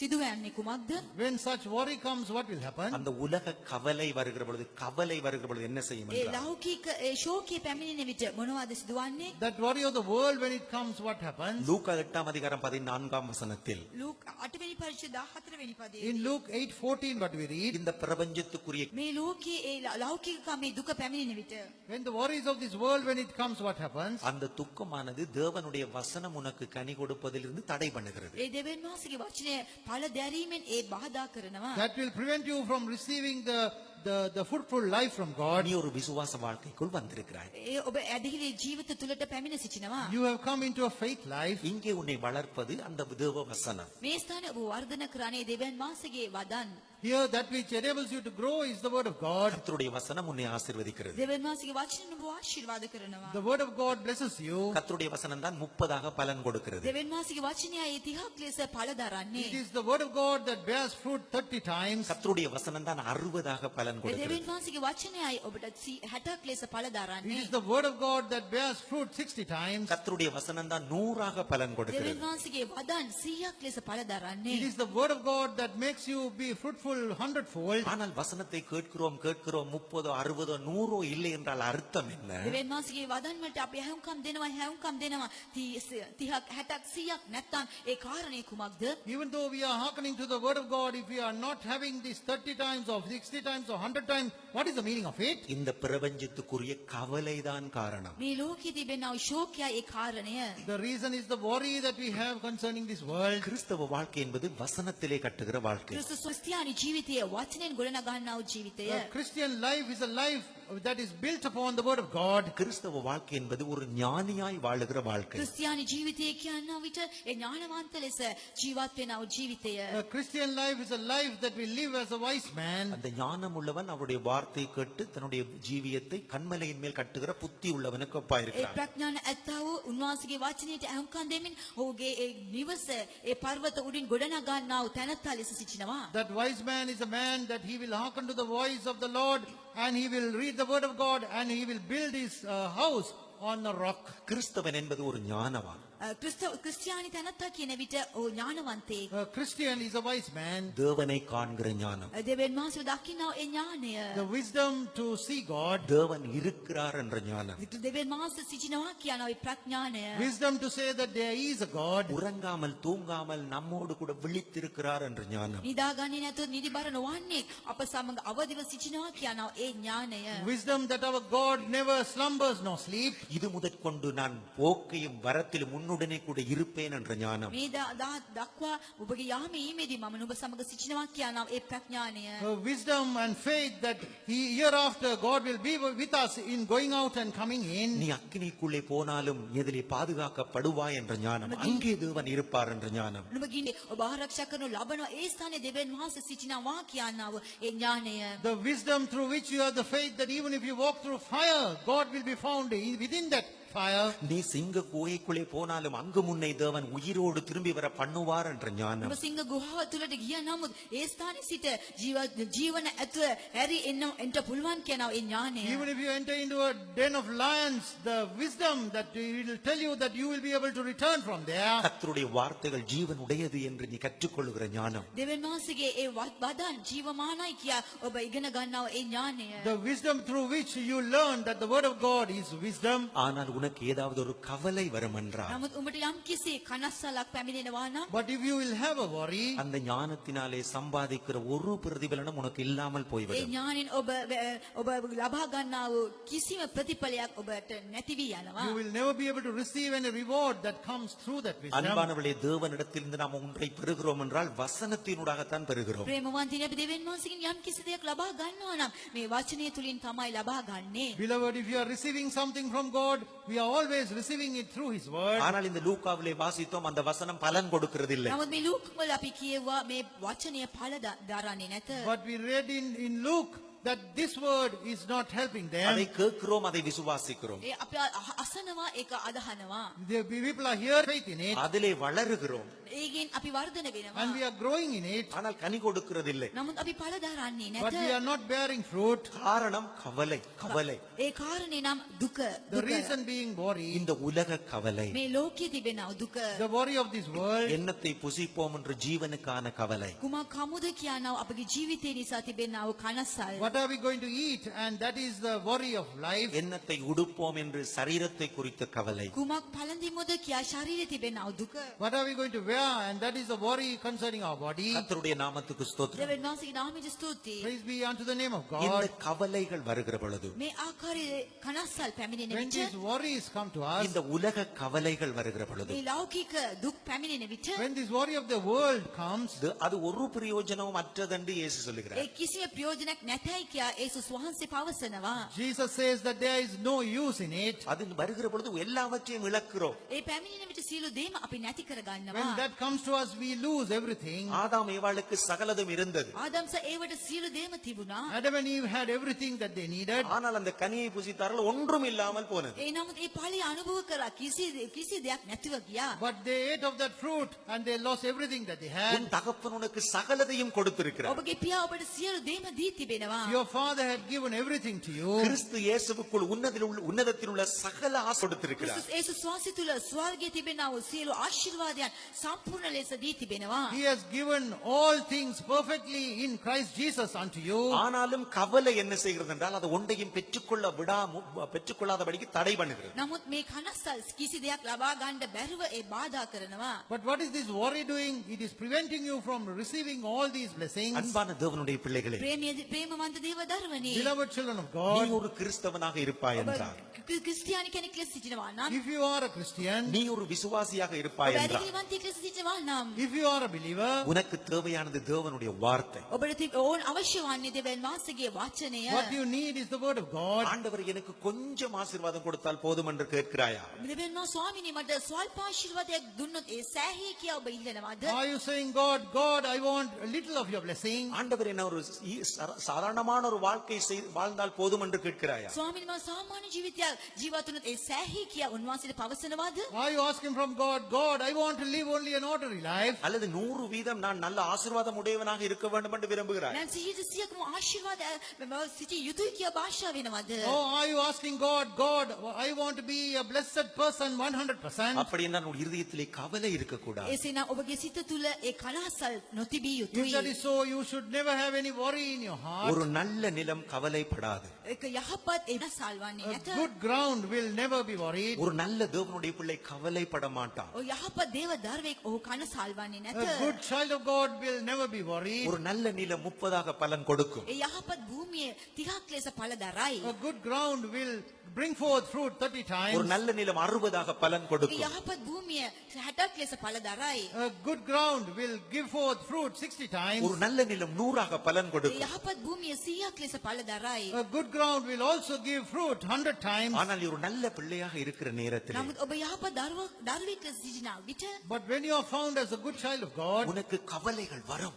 සිදුවන්නේ කුමක්ද? When such worry comes, what will happen? அந்த உலக கவலை வருகிற பொழுது என்ன செய்யும் ඒ என்றால் ලෞකික ඒ ශෝකයේ පැමිණෙන විට මොනවද සිදුවන්නේ? That worry of the world, when it comes, what happens? லூக்கா 8:14 வசனத்தில் ලූක් 8 වෙනි පරිච්ඡේද 14 වෙනි පදයේ In Luke 8:14, what we read, இந்த பிரபஞ்சத்துக்குரிய මේ ලෝකයේ ඒ ලෞකික කමේ දුක පැමිණෙන විට when the worries of this world, when it comes, what happens? அந்த துக்கமானது தேவனுடைய வசனம் உனக்கு கனி கொடுப்பதிலிருந்து தடை பண்ணுகிறது. ඒ දෙවියන් වහන්සේගේ වචනය පළ දැරීමෙන් ඒ බාධා කරනවා. That will prevent you from receiving the fruitful life from God. நீ ஒரு விசுவாச வாழ்க்கைக்குள் வந்திருக்கிறாய். ඒ ඔබ ඇදහිලි ජීවිත තුලට පැමිණ සිටිනවා. You have come into a faith life. இங்கே உன்னை வளர்ப்பது அந்த தேவ வசனம். මේ ස්ථානයේ ඔබ වර්ධන කරන්නේ දෙවියන් වහන්සේගේ වදන්. Here, that which enables you to grow is the word of God. கர்த்தருடைய வசனம் உன்னை ஆசீர்வதிக்கிறது. දෙවියන් වහන්සේගේ වචනය ඔබ ආශිර්වාද කරනවා. The word of God blesses you. கர்த்தருடைய வசனம் தான் 30 பலன் கொடுக்கிறது. දෙවියන් වහන්සේගේ වචනය ඒ 30ක් ලෙස පළ දරන්නේ. It is the word of God that bears fruit 30 times. கர்த்தருடைய வசனம் தான் 60 பலன் ඒ கொடுக்கிறது. දෙවියන් වහන්සේගේ වචනයයි ඔබට 60ක් ලෙස පළ It දරන්නේ. is the word of God that bears fruit 60 times. கர்த்தருடைய வசனம் தான் 100 பலன் දෙවියන් கொடுக்கிறது. වහන්සේගේ වදන් 100ක් ලෙස පළ දරන්නේ. It is the word of God that makes you be fruitful multiple, 100-fold. ஆனால் வசனத்தை கேட்கிறோம் 30 60 100 இல்லை என்றால் அர்த்தம் என்ன? දෙවියන් වහන්සේගේ වදන් වලට අපි හැවුම්කම් දෙනවා 30ක් 60ක් 100ක් නැත්තම් ඒ කාරණේ කුමක්ද? Even though we are hearkening to the word of God, if we are not having this 30 times or 60 times or 100 times, what is the meaning of it? இந்த பிரபஞ்சத்துக்குரிய கவலைதான் காரணம். මේ ලෝකයේ තිබෙනා ශෝකය ඒ කාරණය. The reason is the worry that we have concerning this world. கிறிஸ்தவ வாழ்க்கை என்பது வசனத்திலே கட்டுகிற வாழ்க்கை. ක්‍රිස්තුස් ක්‍රිස්තියානි ජීවිතය වචනෙන් ගොඩනගන්නා වූ ජීවිතය. The Christian life is a life that is built upon the word of God. கிறிஸ்தவ வாழ்க்கை என்பது ஒரு ஞானியாய் வாழுகிற வாழ்க்கை. ක්‍රිස්තියානි ජීවිතය කියනා විට ඒ ඥානවන්ත ලෙස ජීවත් වෙනා වූ ජීවිතය. A Christian life is a life that we live as a wise man. அந்த ஞானம் உள்ளவன் அவருடைய வார்த்தை கேட்டு தன்னுடைய ஜீவியத்தை கண்மலையின் மேல் கட்டுகிற புத்தி உள்ளவனுக்கு ඒ ஒப்பாயிருக்கிறான். ප්‍රඥාන ඇත්තා වූ උන්වහන්සේගේ වචනයට අහුම්කම් දෙමින් ඔහුගේ ඒ නිවස ඒ පර්වත උඩින් ගොඩනගන්නා වූ තැනැත්තා ලෙස සිටිනවා. That wise man is a man that he will hearken to the voice of the Lord, and he will read the word of God, and he will build his house on a rock. கிறிஸ்தவன் என்பது ஒரு ஞானவான். ක්‍රිස්තියානි තැනැත්තා කියන විට ඔහු ඥානවන්තයෙක්. A Christian is a wise man. தேவனை காண்கிற ஞானம். දෙවියන් වහන්සේ දකින්නා ඒ ඥානය. The wisdom to see God. தேவன் இருக்கிறார் என்ற ஞானம். දෙවියන් වහන්සේ සිටිනවා කියන ඒ ප්‍රඥානය. Wisdom to say that there is a God. உறங்காமல் தூங்காமல் நம்மோடு கூட விழித்திருக்கிறார் என்ற ஞானம். නිදාගන්නේ නැතුව නිදිබර නොවන්නේ අප සමග අවදිව සිටිනවා කියන ඒ ඥානය. Wisdom that our God never slumbers nor sleep. இது முதற்கொண்டு நான் போக்கையும் வரத்திலும் உன்னுடனே கூட இருப்பேன் என்ற ஞானம். මේ දක්වා ඔබගේ යාමේ ඊමේදී මම නුඹ සමග සිටිනවා කියන ඒ ප්‍රඥානය. Wisdom and faith that hereafter God will be with us in going out and coming in. நீ அக்கினிக்குள்ளே போனாலும் எதிலே பாதுகாக்கப்படுவாய் என்ற ஞானம். அங்கே தேவன் இருப்பார் என்ற ஞானம். නුඹ ගින්නේ ඔබ ආරක්ෂා කරනු ලබන ඒ ස්ථානයේ දෙවියන් වහන්සේ සිටිනවා කියනව ඒ ඥානය. The wisdom through which you have the faith that even if you walk through fire, God will be found within that fire. நீ சிங்க குகைக்குள்ளே போனாலும் அங்கு முன்னை தேவன் உயிரோடு திரும்பி வர பண்ணுவார் என்ற ஞானம். ඔබ සිංහ ගුහාව තුලට ගියා නමුත් ඒ ස්ථානයේ සිට ජීවන ඇතුව හැරි එන්න පුළුවන් කියනවා ඒ ඥානය. Even if you enter into a den of lions, the wisdom that it will tell you that you will be able to return from there. கர்த்தருடைய வார்த்தைகள் ஜீவன் உடையது என்று நீ கற்றுக்கொள்ளுகிற ஞானம். දෙවියන් වහන්සේගේ ඒ වදන් ජීවමානයි කියා ඔබ ඉගෙන ගන්නවා ඒ ඥානය. The wisdom through which you learn that the word of God is wisdom. ஆனால் உனக்கு ஏதாவது ஒரு கவலை வரும் என்றால், නමුත් උඹට යම් කිසි කනස්සලක් පැමිණෙනවා නම් But if you will have a worry, அந்த ஞானத்தினாலே சம்பாதிக்கிற ஒரு பிரதிபலனும் உனக்கு இல்லாமல் ඒ போய்விடும். ඥානෙන් ඔබ ලබා ගන්නා වූ කිසිම ප්‍රතිඵලයක් ඔබට නැති වී යනවා. you will never be able to receive any reward that comes through that wisdom. அன்பானவர்களே, தேவனிடத்திலிருந்து நாம் ஒன்றை பெறுகிறோம் என்றால் வசனத்தினூடாகத்தான் பெறுகிறோம். ප්‍රේමවන්තිනි අපි දෙවියන් වහන්සේගෙන් යම් කිසි දෙයක් ලබා ගන්නවා නම් මේ වචනය තුලින් තමයි ලබා ගන්නේ. Beloved, if you are receiving something from God, we are always receiving it through His word. ஆனால் இந்த லூக்காவிலே வாசித்தோம், அந்த வசனம் பலன் கொடுக்கிறதில்லை. නමුත් මේ ලූක් වල අපි කියවා මේ වචනය ඵල දරන්නේ නැත. But we read in Luke that this word is not helping அதை them. கேட்கிறோம், அதை விசுவாசிக்கிறோம், ඒ අපි අසනවා ඒක අදහනවා. The people are here faith in it, அதிலே வளருகிறோம், ඒගෙන් අපි වර්ධන වෙනවා. and we are growing in it, ஆனால் கனி கொடுக்கிறதில்லை. නමුත් අපි ඵල දරන්නේ but we නැත. are not bearing fruit. காரணம் கவலை. கவலை ඒ කාරණේ නම් දුක. The reason being worry, இந்த உலக கவலை. මේ ලෝකයේ තිබෙනා දුක. the worry of this world. எண்ணத்தை புசிப்போம் என்று ஜீவனுக்கான கவலை. කුමක් කමුද කියනවා අපගේ ජීවිතේ නිසා තිබෙනා වූ කනස්සල්. What are we going to eat? And that is the worry of life. எண்ணத்தை உடுப்போம் என்று சரீரத்தை குறித்த கவலை. කුමක් පළඳිමුද කියා ශරීරයේ තිබෙනා වූ දුක. What are we going to wear? And that is the worry concerning our body. கர்த்தருடைய நாமத்துக்கு ஸ்தோத்திரம். දෙවියන් වහන්සේගේ නාමයට ස්තුතියි. Praise be unto the name of இந்த God. கவலைகள் வருகிற பொழுது, මේ ආකාරයේ කනස්සල් පැමිණෙන When විට these worries come to us, இந்த உலக கவலைகள் வருகிற பொழுது, මේ ලෞකික දුක් පැමිණෙන විට when this worry of the world comes, அது ஒரு பிரயோஜனமும் அற்றதென்று இயேசு சொல்லுகிறார். ඒ කිසිම ප්‍රයෝජනයක් නැතයි කියා යේසුස් වහන්සේ පවසනවා. Jesus says that there is no use in it. அது வருகிற பொழுது எல்லாவற்றையும் இழக்கிறோம். ඒ පැමිණෙන විට සියලු දේම අපි නැති කර ගන්නවා. When that comes to us, we lose everything. ஆதாம் ஏவாளுக்கு சகலதும் இருந்தது, ආදම්ස ඒවට සියලු දේම තිබුණා. Adam and Eve had everything that they needed. ஆனால் அந்த கனியை புசித்தார்கள், ஒன்றும் இல்லாமல் போனது. ඒ නමුත් ඒ ඵලය අනුභව කරා කිසි දෙයක් නැතිව ගියා. But they ate of that fruit and they lost everything that they had. உன் தகப்பன் உனக்கு சகலதையும் கொடுத்திருக்கிறார். ඔබගේ පියා ඔබට සියලු දේම දී තිබෙනවා. Your Father had given everything to you. கிறிஸ்து இயேசுவுக்குள் உன்னதத்தில் உள்ள சகல ஆசை கொடுத்திருக்கிறார். ක්‍රිස්තුස් ඒසුස් වහන්සේ තුල ස්වර්ගයේ තිබෙනා වූ සියලු ආශිර්වාදයන් සම්පූර්ණ ලෙස දී තිබෙනවා. He has given all things perfectly in Christ Jesus unto you. ஆனாலும் கவலை என்ன செய்கிறது என்றால் அது ஒன்றையும் பெற்றுக்கொள்ளாதபடிக்கு தடை பண்ணுகிறது. නමුත් මේ කනස්සල් කිසි දෙයක් ලබා ගන්න බැරුව ඒ බාධා කරනවා. But what is this worry doing? It is preventing you from receiving all these blessings. அன்பான தேவனுடைய பிள்ளைகளே, ප්‍රේමවන්ත දේව දරුවනේ. Beloved children of நீ God, ஒரு கிறிஸ்தவனாக இருப்பாய் என்றால், ක්‍රිස්තියානි කෙනෙක් ලෙස සිටිනවා නම්, if you are a Christian, நீ ஒரு விசுவாசியாக இருப்பாய் ඔබ என்றால், ඇදහිලිවන්තයෙක් ලෙස සිටිනවා නම්, if you are a believer, உனக்கு தேவையானது தேவனுடைய வார்த்தை. ඔබට ඕන අවශ්‍ය වන්නේ දෙවියන් වහන්සේගේ වචනය. what you need is the word of God. ஆண்டவர் எனக்கு கொஞ்சம் ஆசீர்வாதம் கொடுத்தால் போதும் என்று கேட்கிறாயா? දෙවියන් වහන්සේ ස්වාමීනි මට ස්වල්ප ආශිර්වාදයක් දුන්නොත් ඒ සෑහී කියා ඔබ ඉල්ලනවාද? Are you saying, God, I want a little of your blessing? ஆண்டவர் என்ன ஒரு சாதாரணமான ஒரு வாழ்க்கை வாழ்ந்தால் போதும் என்று கேட்கிறாயா? ස්වාමීනි මම සාමාන්‍ය ජීවිතයක් ජීවත් වුණොත් ඒ සෑහී කියා උන්වහන්සේට පවසනවාද? Are you asking from God, I want to live only an ordinary life? அல்லது 100% நான் நல்ல ஆசீர்வாதம் உடையவனாக இருக்க வேண்டும் என்று விரும்புகிறாய்? දැන් 100%ක්ම ආශිර්වාද සිටි යුතුයි කියා භාෂා වෙනවද? Oh, are you asking God, I want to be a blessed person 100%? அப்படி என்றால் உன் இருதயத்திலே கவலை இருக்கக்கூடாது. එසේනම් ඔබගේ සිත තුල ඒ කලහසල් නොතිබී If යුතුයි. that is so, you should never have any worry in your heart. ஒரு நல்ல நிலம் கவலைப்படாது. ඒක යහපත් එනසල් වන්නේ A නැත. good ground will never be worried. ஒரு நல்ல தேவனுடைய பிள்ளை கவலைப்பட மாட்டான். ඔය යහපත් දේව දරුවෙක් ඔහු කනසල් වන්නේ A නැත. good child of God will never be worried. ஒரு நல்ல நிலம் 30 பலன் கொடுக்கும். ඒ යහපත් භූමිය 30ක් ලෙස ඵල දරයි. A good ground will bring forth fruit 30 ஒரு times. நல்ல நிலம் 60 பலன் ඒ கொடுக்கும். යහපත් භූමිය 60ක් ලෙස ඵල දරයි. A good ground will give forth fruit 60 times. ஒரு நல்ல நிலம் 100 பலன் ඒ கொடுக்கும். යහපත් භූමිය 100ක් ලෙස ඵල දරයි. A good ground will also give fruit 100 times. ஆனால் நீ ஒரு நல்ல பிள்ளையாக இருக்கிற நேரத்தில் නමුත් ඔබ යහපත් දරුවෙක් ලෙස සිටිනා විට But when you are found as a good child of God, உனக்கு கவலைகள் வரும்.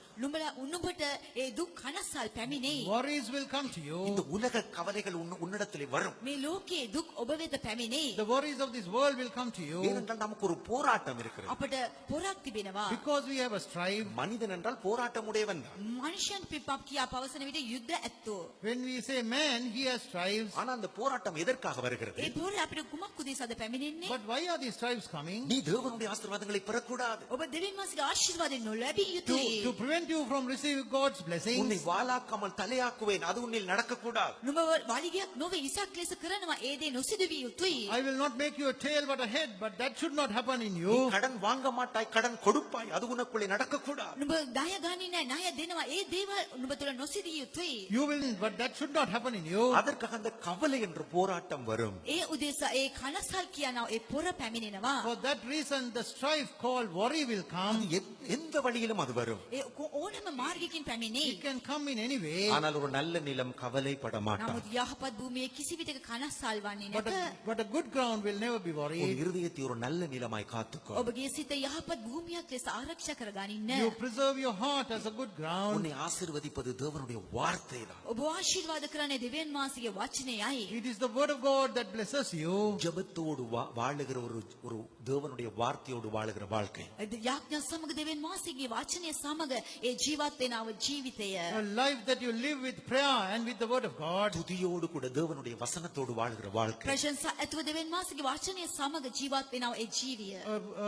උනුඹට ඒ දුක් කනසල් පැමිණෙයි. worries will come to you. இந்த உலக கவலைகள் உன்னிடத்திலே வரும். මේ ලෝකයේ දුක් ඔබ වෙත පැමිණෙයි. The worries of this world will come to you. ஏனென்றால் நமக்கு ஒரு போராட்டம் இருக்கிறது. අපට පොරක් තිබෙනවා. Because we have a strife. மனிதன் என்றால் போராட்டம் உடையவன் தான். මනුෂ්‍යයන් පිපක් කියා පවසන විට යුද්ධ ඇත්තෝ. When we say man, he has strives. ஆனா அந்த போராட்டம் எதற்காக வருகிறது? ඒ පොර අපිට කුමක් උදෙසාද පැමිණෙන්නේ? But why are these strives coming? நீ தேவனுடைய ஆசீர்வாதங்களை பெறக்கூடாது. ඔබ දෙවියන් වහන්සේගේ ආශිර්වාදයෙන් නොලැබිය To යුතුයි. prevent you from receiving God's blessings. உன்னை வாளாக்காமல் தலையாக்குவேன், அது உன்னில் நடக்கக்கூடாது. නුඹ වලිගයක් නොවේ ඉසක් ලෙස කරනවා ඒ දේ නොසිදුවිය යුතුයි. I will not make you a tail but a head, but that should not happen in நீ you. கடன் வாங்க மாட்டாய், கடன் கொடுப்பாய், அது உனக்குள்ளே நடக்கக்கூடாது. නුඹ ණය ගන්නේ නැහැ ණය දෙනවා ඒ දේවල් නුඹ තුල නොසිදිය යුතුයි. You will, but that should not happen in you. அதற்காக அந்த கவலை என்ற போராட்டம் வரும். ඒ උදෙසා ඒ කනසල් කියනවා ඒ පොර පැමිණෙනවා. For that reason, the strife called worry will come. எந்த வழியிலும் அது வரும். ඒ ඕනෑම මාර්ගයකින් පැමිණෙයි. It can come in any way. ஆனால் ஒரு நல்ல நிலம் கவலைப்பட மாட்டான். නමුත් යහපත් භූමියේ කිසි විටක කනස්සල් වන්නේ But නැත. but a good ground will never be உன் worried. இருதயத்தை ஒரு நல்ல நிலமாய் காத்துக்கோ. ඔබගේ සිත යහපත් භූමියක් ලෙස ආරක්ෂා කරගනින්න. You preserve your heart as a good ground. உன்னை ஆசீர்வதிப்பது தேவனுடைய வார்த்தை தான். ඔබ ආශිර්වාද කරන්නේ දෙවියන් වහන්සේගේ වචනයයි. It is the word of God that blesses you. ஜெபத்தோடு வாழுகிற ஒரு தேவனுடைய வார்த்தையோடு வாழுகிற வாழ்க்கை. යාඥා සමග දෙවියන් වහන්සේගේ වචනය සමග ඒ ජීවත් වෙනව ජීවිතය. A life that you live with prayer and with the word of God. துதியோடு கூட தேவனுடைய வசனத்தோடு வாழ்கிற வாழ்க்கை. ප්‍රශංසා ඇතුව දෙවියන් වහන්සේගේ වචනය සමග ජීවත් වෙනව ඒ ජීවිය.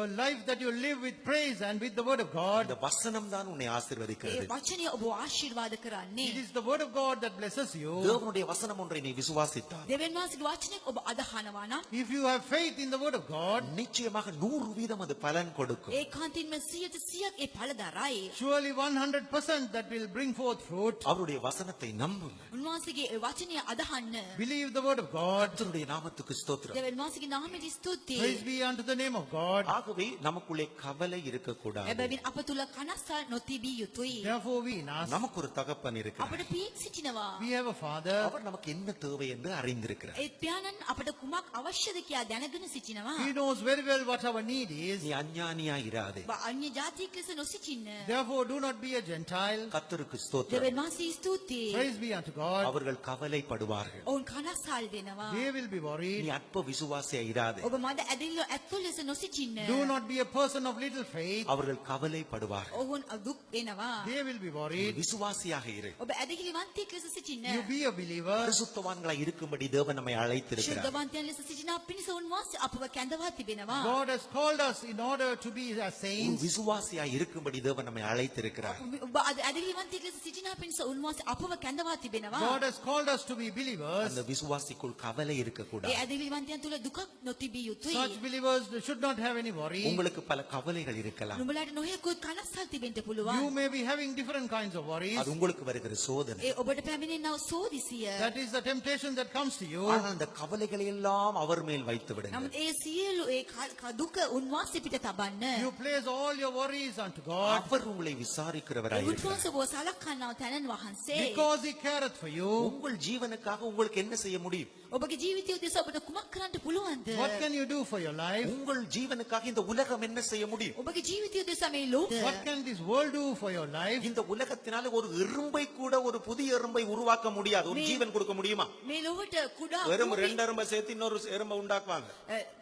A life that you live with praise and with the word of God. இந்த வசனம் தான் உன்னை ඒ ஆசீர்வதிக்கிறது. වචනය ඔබ ආශිර්වාද කරන්නේ. It is the word of God that blesses you. தேவனுடைய வசனம் ஒன்றை நீ விசுவாசித்தால் දෙවියන් වහන්සේගේ වචනයක් ඔබ අදහනවා නම් If you have faith in the word of God, நிச்சயமாக 100% அது பலன் கொடுக்கும். ඒකාන්තයෙන්ම 100% ඒ ඵල දරයි. surely 100% that will bring forth fruit. அவருடைய வசனத்தை நம்புங்க. උන්වහන්සේගේ ඒ වචනය අදහන්න. Believe the word of God. கர்த்தருடைய நாமத்துக்கு ஸ்தோத்திரம். දෙවියන් වහන්සේගේ නාමයට ස්තුතියි. Praise be unto the name of God. ஆகவே நமக்குள்ளே கவலை இருக்கக்கூடாது. එබැවින් අප තුල කනස්සල් නොතිබිය යුතුයි. Therefore we ask, நமக்கு ஒரு தகப்பன் இருக்கிறார். අපට පියෙක් සිටිනවා. we have a father. அவர் நமக்கு என்ன தேவை என்று அறிந்திருக்கிறார். ඒ පියාණන් අපට කුමක් අවශ්‍යද කියා දැනගෙන සිටිනවා. He knows very well what our need is. நீ அஞ்ஞானியா இராதே. ඔබ අන්‍ය ජාතියෙක් ලෙස නොසිටින්න. Therefore do not be a Gentile. கர்த்தருக்கு ஸ்தோத்திரம். දෙවියන් වහන්සේ ස්තුතියි. Praise be unto God. அவர்கள் கவலைப்படுவார்கள். ඔවුන් කනස්සල් වෙනවා. They will be நீ worried. அற்ப விசுவாசியா இராதே. ඔබ මද ඇදහිල්ල ඇත්තෝ ලෙස නොසිටින්න. Do not be a person of little faith. அவர்கள் கவலைப்படுவார்கள். ඔවුන් දුක් වෙනවා. They will be worried. விசுவாசியாக இரு. ඔබ ඇදහිලි ඇදහිලිවන්තයෙක් ලෙස සිටින්න. You be a believer. பரிசுத்தவான்களாய் இருக்கும்படி தேவன் நம்மை அழைத்திருக்கிறார். ශුද්ධවන්තයන් ලෙස සිටිනා පිණිස උන්වහන්සේ අපව කැඳවා තිබෙනවා. God has called us in order to be as ஒரு saints. விசுவாசியாய் இருக்கும்படி தேவன் நம்மை அழைத்திருக்கிறார். ඔබ ඇදහිලිවන්තයෙක් ලෙස සිටිනා පිණිස උන්වහන්සේ අපව කැඳවා තිබෙනවා. God has called us to be believers. அந்த விசுவாசிக்குள் கவலை இருக்கக்கூடாது. ඒ ඇදහිලිවන්තයන් තුළ දුකක් නොතිබිය යුතුයි. Such believers should not have any worry. உங்களுக்கு பல கவலைகள் இருக்கலாம். නුඹලාට නොයෙකුත් කනස්සල් තිබෙන්න පුළුවන්. You may be having different kinds of worries. அது உங்களுக்கு வருகிற சோதனை. ඒ ඔබට පැමිණෙනා වූ සෝදිසිය. That is the temptation that comes to you. ஆனால் அந்த கவலைகளை எல்லாம் அவர் மேல் வைத்து விடுங்கள். නමුත් ඒ සියලු ඒ දුක උන්වහන්සේ පිට තබන්න. You place all your worries unto God. அவர் உங்களை விசாரிக்கிறவராய் இருக்கிறார். උන්වහන්සේ ඔබ සලකනවා තැනන් වහන්සේ. Because He careth for you. உங்கள் ஜீவனுக்காக உங்களுக்கு என்ன செய்ய முடியும்? ඔබගේ ජීවිතය උදෙසා ඔබට කුමක් කරන්න පුළුවන්ද? What can you do for your life? உங்கள் ஜீவனுக்காக இந்த உலகம் என்ன செய்ய முடியும்? ඔබගේ ජීවිතය උදෙසා මේ ලෝකය What can this world do for your life? இந்த உலகத்தினால ஒரு எறும்பை கூட ஒரு புதிய எறும்பை உருவாக்க முடியாது. ஒரு ஜீவன் கொடுக்க முடியுமா? මේ ලෝකයට කුඩා எறும்பு ரெண்டு எறும்பை சேர்த்து இன்னொரு எறும்பை உண்டாக்குவாங்க.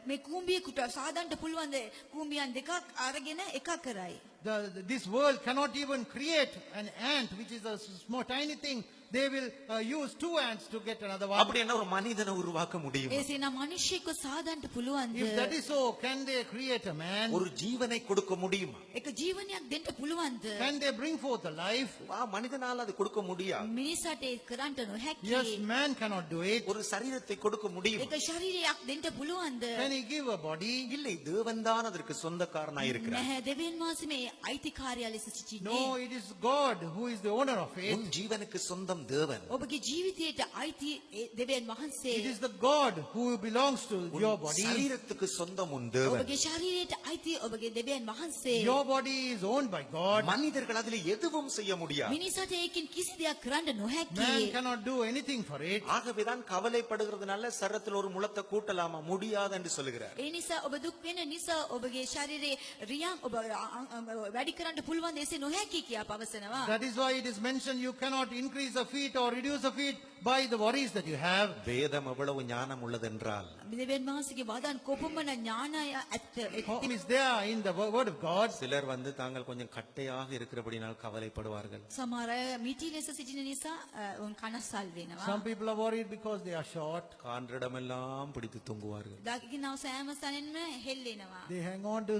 මේ කූඹියෙකුට සාදන්න පුළුවන් ද කූඹියන් දෙකක් අරගෙන එකක් කරයි. This world cannot even create an ant, which is a small tiny thing. They will use two ants to get another one. அப்படி என்ன ஒரு மனிதனை உருவாக்க முடியும்? ඒසේනා මිනිහෙක්ව සාදන්න පුළුවන්ද? If that is so, can they create a man? ஒரு ஜீவனை கொடுக்க முடியுமா? එක ජීවනයක් දෙන්න පුළුවන්ද? Can they bring forth a life? மனிதனால அது கொடுக்க முடியாது. මිනිසාට ඒක කරන්න නොහැකි. Yes, man cannot do it. ஒரு சரீரத்தை கொடுக்க முடியும். එක ශරීරයක් දෙන්න පුළුවන්ද? Can he give a body? இல்லை, தேவன் தான் அதற்கு சொந்தக்காரனாய் இருக்கிறார். නැහැ දෙවියන් වහන්සේ මේ අයිතිකාරයා ලෙස සිටින්නේ. No, it is God who is the owner of it. உன் ஜீவனுக்கு சொந்தம் தேவன். ඔබගේ ජීවිතයට අයිති දෙවියන් වහන්සේ. It is the God who belongs to your body. சரீரத்துக்கு சொந்தம் உன் தேவன். ඔබගේ ශරීරයට අයිති ඔබගේ දෙවියන් වහන්සේ. Your body is owned by God. மனிதர்கள் அதில் எதுவும் செய்ய முடியாது. මිනිසාට ඒකෙන් කිසි දෙයක් කරන්න නොහැකි. Man cannot do anything for it. ஆகவேதான் கவலைப்படுகிறதுனால சரத்தில் ஒரு முளத்தை கூட்டலாமா முடியாது என்று சொல்லுகிறார். ඒ නිසා ඔබ දුක් වෙන නිසා ඔබගේ ශරීරයේ රියන් ඔබ වැඩි කරන්න පුළුවන් දේශේ නොහැකි කියා පවසනවා. That is why it is mentioned you cannot increase the feet or reduce the feet by the worries that you have. வேதம் எவ்வளவு ஞானம் உள்ளதென்றால் දෙවියන් වහන්සේගේ වදන් කොපමණ ඥානය ඇත්ත. How is there in the word of God? சிலர் தாங்கள் கொஞ்சம் கட்டையாக இருக்கிறபடினால் கவலைப்படுவார்கள். සමහර අය මිටි ලෙස සිටින නිසා උන් කනස්සල් වෙනවා. Some people are worried because they are short. கான்றிடமெல்லாம் பிடித்து தூங்குவார்கள். දකින්නව සෑම ස්ථනෙන්ම හෙල්ලෙනවා. They hang on to